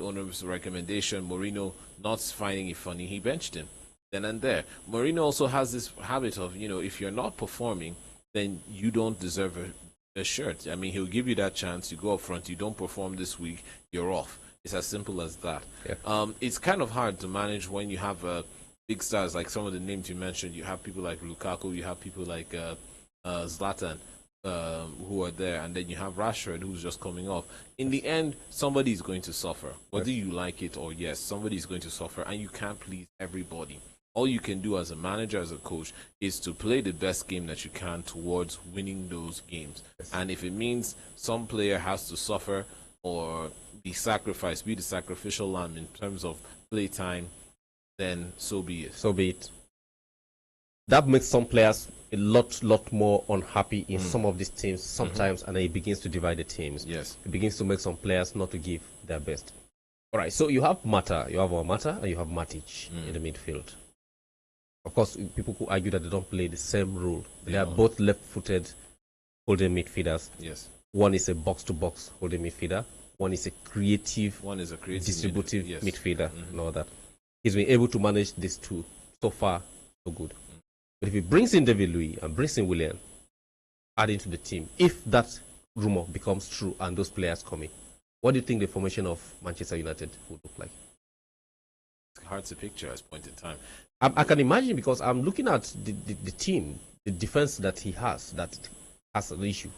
owner's recommendation. Mourinho not finding it funny, he benched him then and there. Mourinho also has this habit of, you know, if you're not performing, then you don't deserve a shirt. I mean, he'll give you that chance. You go up front. You don't perform this week, you're off. It's as simple as that. Yeah. It's kind of hard to manage when you have big stars like some of the names you mentioned. You have people like Lukaku, you have people like Zlatan who are there, and then you have Rashford who's just coming off. In the end, somebody's going to suffer, whether you like it or yes, somebody's going to suffer, and you can't please everybody. All you can do as a manager, as a coach, is to play the best game that you can towards winning those games. Yes. And if it means some player has to suffer or be sacrificed, be the sacrificial lamb in terms of play time, then so be it. So be it. That makes some players a lot more unhappy in some of these teams sometimes, and then it begins to divide the teams. Yes. It begins to make some players not to give their best. All right, so you have Mata, you have Mata, and you have Matic in the midfield. Of course, people could argue that they don't play the same role. They are both left-footed holding midfielders. Yes. One is a box-to-box holding midfielder. One is a creative, distributive midfielder and all that. He's been able to manage these two so far, so good. But if he brings in David Luiz and brings in Willian, adding to the team, if that rumor becomes true and those players come in, what do you think the formation of Manchester United would look like? It's hard to picture at this point in time. I can imagine, because I'm looking at the team, the defense that he has, that has an issue.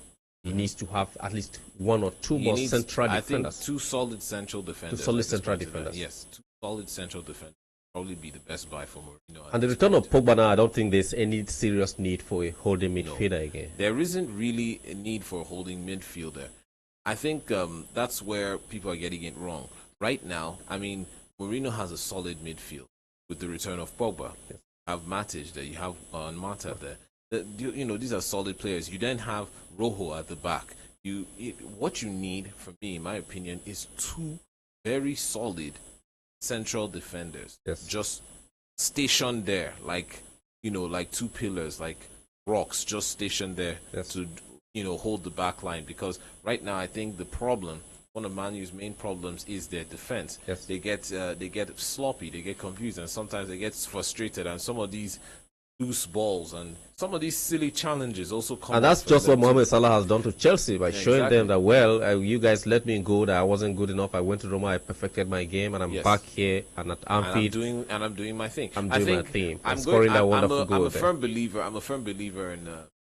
He needs to have at least one or two more central defenders. I think 2 solid central defenders. 2 solid central defenders. Yes, 2 solid central defenders. Probably be the best buy for Mourinho. And the return of Pogba now, I don't think there's any serious need for a holding midfielder again. There isn't really a need for a holding midfielder. I think that's where people are getting it wrong. Right now, I mean, Mourinho has a solid midfield with the return of Pogba. Yes. You have Matic there, you have Mata there. You know, these are solid players. You then have Rojo at the back. What you need, for me, in my opinion, is 2 very solid central defenders. Yes. Just stationed there, like, like two pillars, like rocks, just stationed there to, hold the back line. Because right now, I think one of Man U's main problems is their defense. Yes. They get sloppy, they get confused, and sometimes they get frustrated. And some of these loose balls and some of these silly challenges also come. And that's just what Mohamed Salah has done to Chelsea by showing them that, you guys let me go, that I wasn't good enough. I went to Roma, I perfected my game, and I'm back here and at Anfield. And I'm doing my thing. I'm doing my thing. I'm scoring that wonderful goal. I'm a firm believer in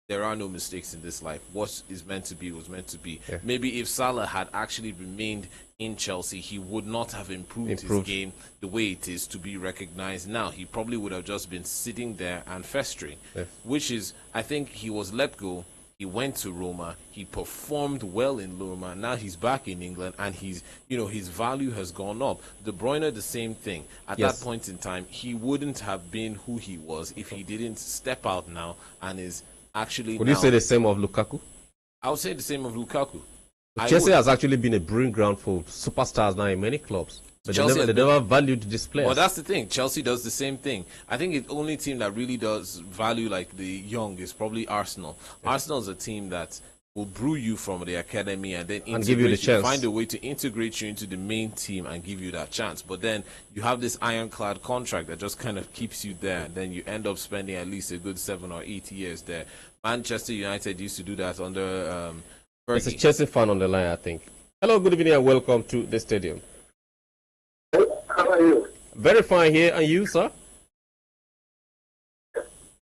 there are no mistakes in this life. What is meant to be was meant to be. Yeah. Maybe if Salah had actually remained in Chelsea, he would not have improved his game the way it is to be recognized now. He probably would have just been sitting there and festering, which is, I think he was let go. He went to Roma. He performed well in Roma. Now he's back in England, and his value has gone up. De Bruyne, the same thing. At that point in time, he wouldn't have been who he was if he didn't step out now and is actually. Would you say the same of Lukaku? I would say the same of Lukaku. Chelsea has actually been a breeding ground for superstars now in many clubs. But they never valued this player. Well, that's the thing. Chelsea does the same thing. I think the only team that really does value like the young is probably Arsenal. Yeah. Arsenal is a team that will brew you from the academy and then give you the chance. Find a way to integrate you into the main team and give you that chance. But then you have this ironclad contract that just kind of keeps you there, and then you end up spending at least a good 7 or 8 years there. Manchester United used to do that under It's a Chelsea fan on the line, I think. Hello, good evening, and welcome to the stadium. How are you? Very fine here, and you, sir?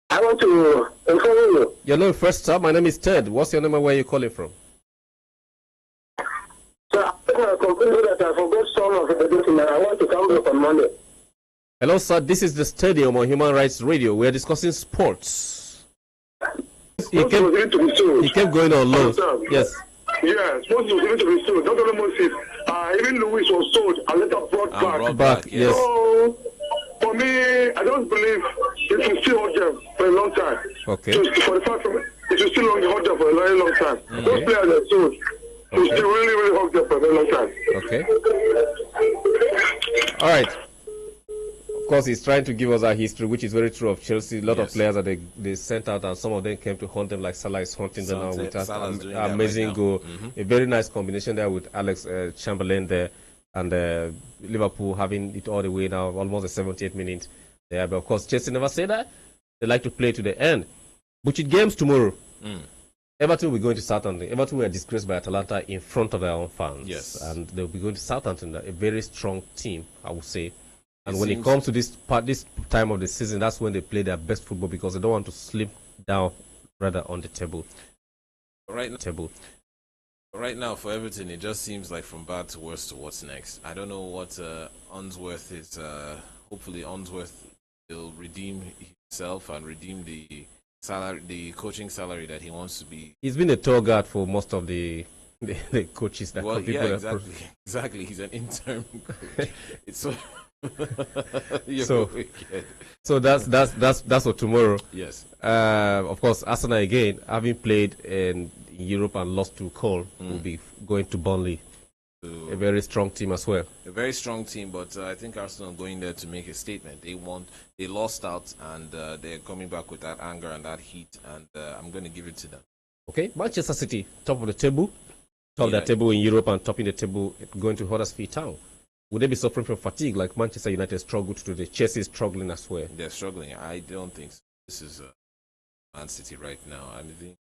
I want to inform you. Your name first, sir. My name is Ted. What's your name and where are you calling from? So I concluded that I forgot some of the document. I want to come back on Monday. Hello, sir. This is the stadium on Human Rights Radio. We are discussing sports. He kept going on low. Yes. Yeah, sports was going to be sold. Not only Moses, even Louis was sold and later brought back. Yes. So, for me, I don't believe it will still hold them for a long time. Okay. For the fact that it will still hold them for a very long time. Okay. Those players are sold. It will still really hold them for a very long time. Okay. All right. Of course, he's trying to give us our history, which is very true of Chelsea. A lot of players that they sent out, and some of them came to hunt them, like Salah is hunting them now with an amazing goal. A very nice combination there with Alex Chamberlain there, and Liverpool having it all the way now, almost the 78th minute there. But of course, Chelsea never say that. They like to play to the end. But with games tomorrow, Everton will be going to Southampton. Everton were disgraced by Atalanta in front of their own fans. Yes. And they'll be going to Southampton, a very strong team, I would say. And when it comes to this time of the season, that's when they play their best football, because they don't want to slip down rather on the table. Right now, for Everton, it just seems like from bad to worse to what's next. I don't know what Unsworth is. Hopefully, Unsworth will redeem himself and redeem the salary, the coaching salary that he wants to be. He's been a tour guide for most of the coaches that come. Yeah, exactly. He's an interim coach. It's so that's for tomorrow. Yes. Of course, Arsenal again, having played in Europe and lost to Cole, will be going to Burnley. A very strong team as well. A very strong team, but I think Arsenal going there to make a statement. They lost out, and they're coming back with that anger and that heat, and I'm going to give it to them. Okay, Manchester City, top of the table, top of the table in Europe, and topping the table going to Huddersfield Town. Would they be suffering from fatigue like Manchester United struggled today? Chelsea is struggling as well. They're struggling. I don't think so. This is Man City right now. I mean,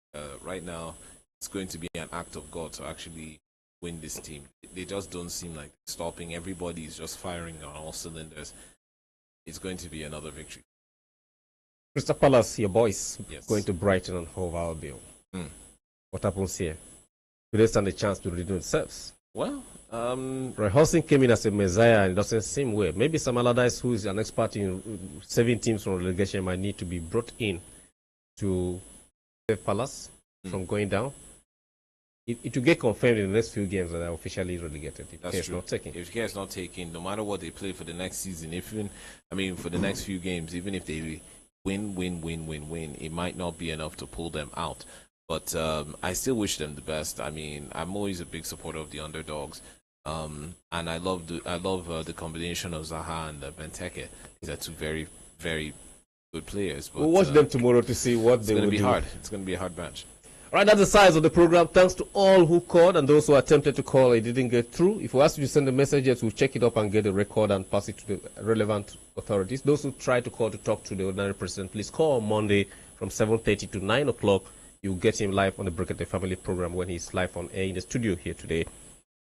right now, it's going to be an act of God to actually win this team. They just don't seem like stopping. Everybody is just firing on all cylinders. It's going to be another victory. Crystal Palace, your boys, going to Brighton and Hove Albion. What happens here? Do they stand a chance to redeem themselves? Well, Roy Hodgson came in as a messiah, and it doesn't seem way. Maybe Sam Allardyce, who is an expert in saving teams from relegation, might need to be brought in to save Palace from going down. It will get confirmed in the next few games that they are officially relegated. That's true. If care is not taken, no matter what they play for the next season, for the next few games, even if they win, it might not be enough to pull them out. But I still wish them the best. I mean, I'm always a big supporter of the underdogs. And I love the combination of Zaha and Benteke. These are two very, very good players. But, we'll watch them tomorrow to see what they will do. It's going to be hard. It's going to be a hard match. All right, that's the size of the program. Thanks to all who called and those who attempted to call. It didn't get through. If we ask you to send a message, yes, we'll check it up and get a record and pass it to the relevant authorities. Those who try to call to talk to the ordinary president, please call on Monday from 7:30 to 9 o'clock. You'll get him live on the Brekete Family program when he's live on air in the studio here today.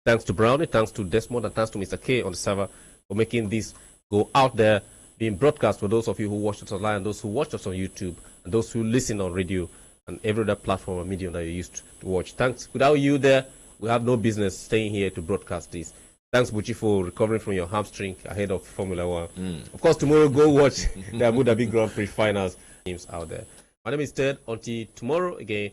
Thanks to Brownie, thanks to Desmond, and thanks to Mr. K on the server for making this go out there, being broadcast for those of you who watch us online, those who watch us on YouTube, and those who listen on radio and every other platform or medium that you used to watch. Thanks. Without you there, we have no business staying here to broadcast this. Thanks, Buchi, for recovering from your hamstring ahead of Formula One. Of course, tomorrow, go watch the Abu Dhabi Grand Prix finals games out there. My name is Ted. Until tomorrow again.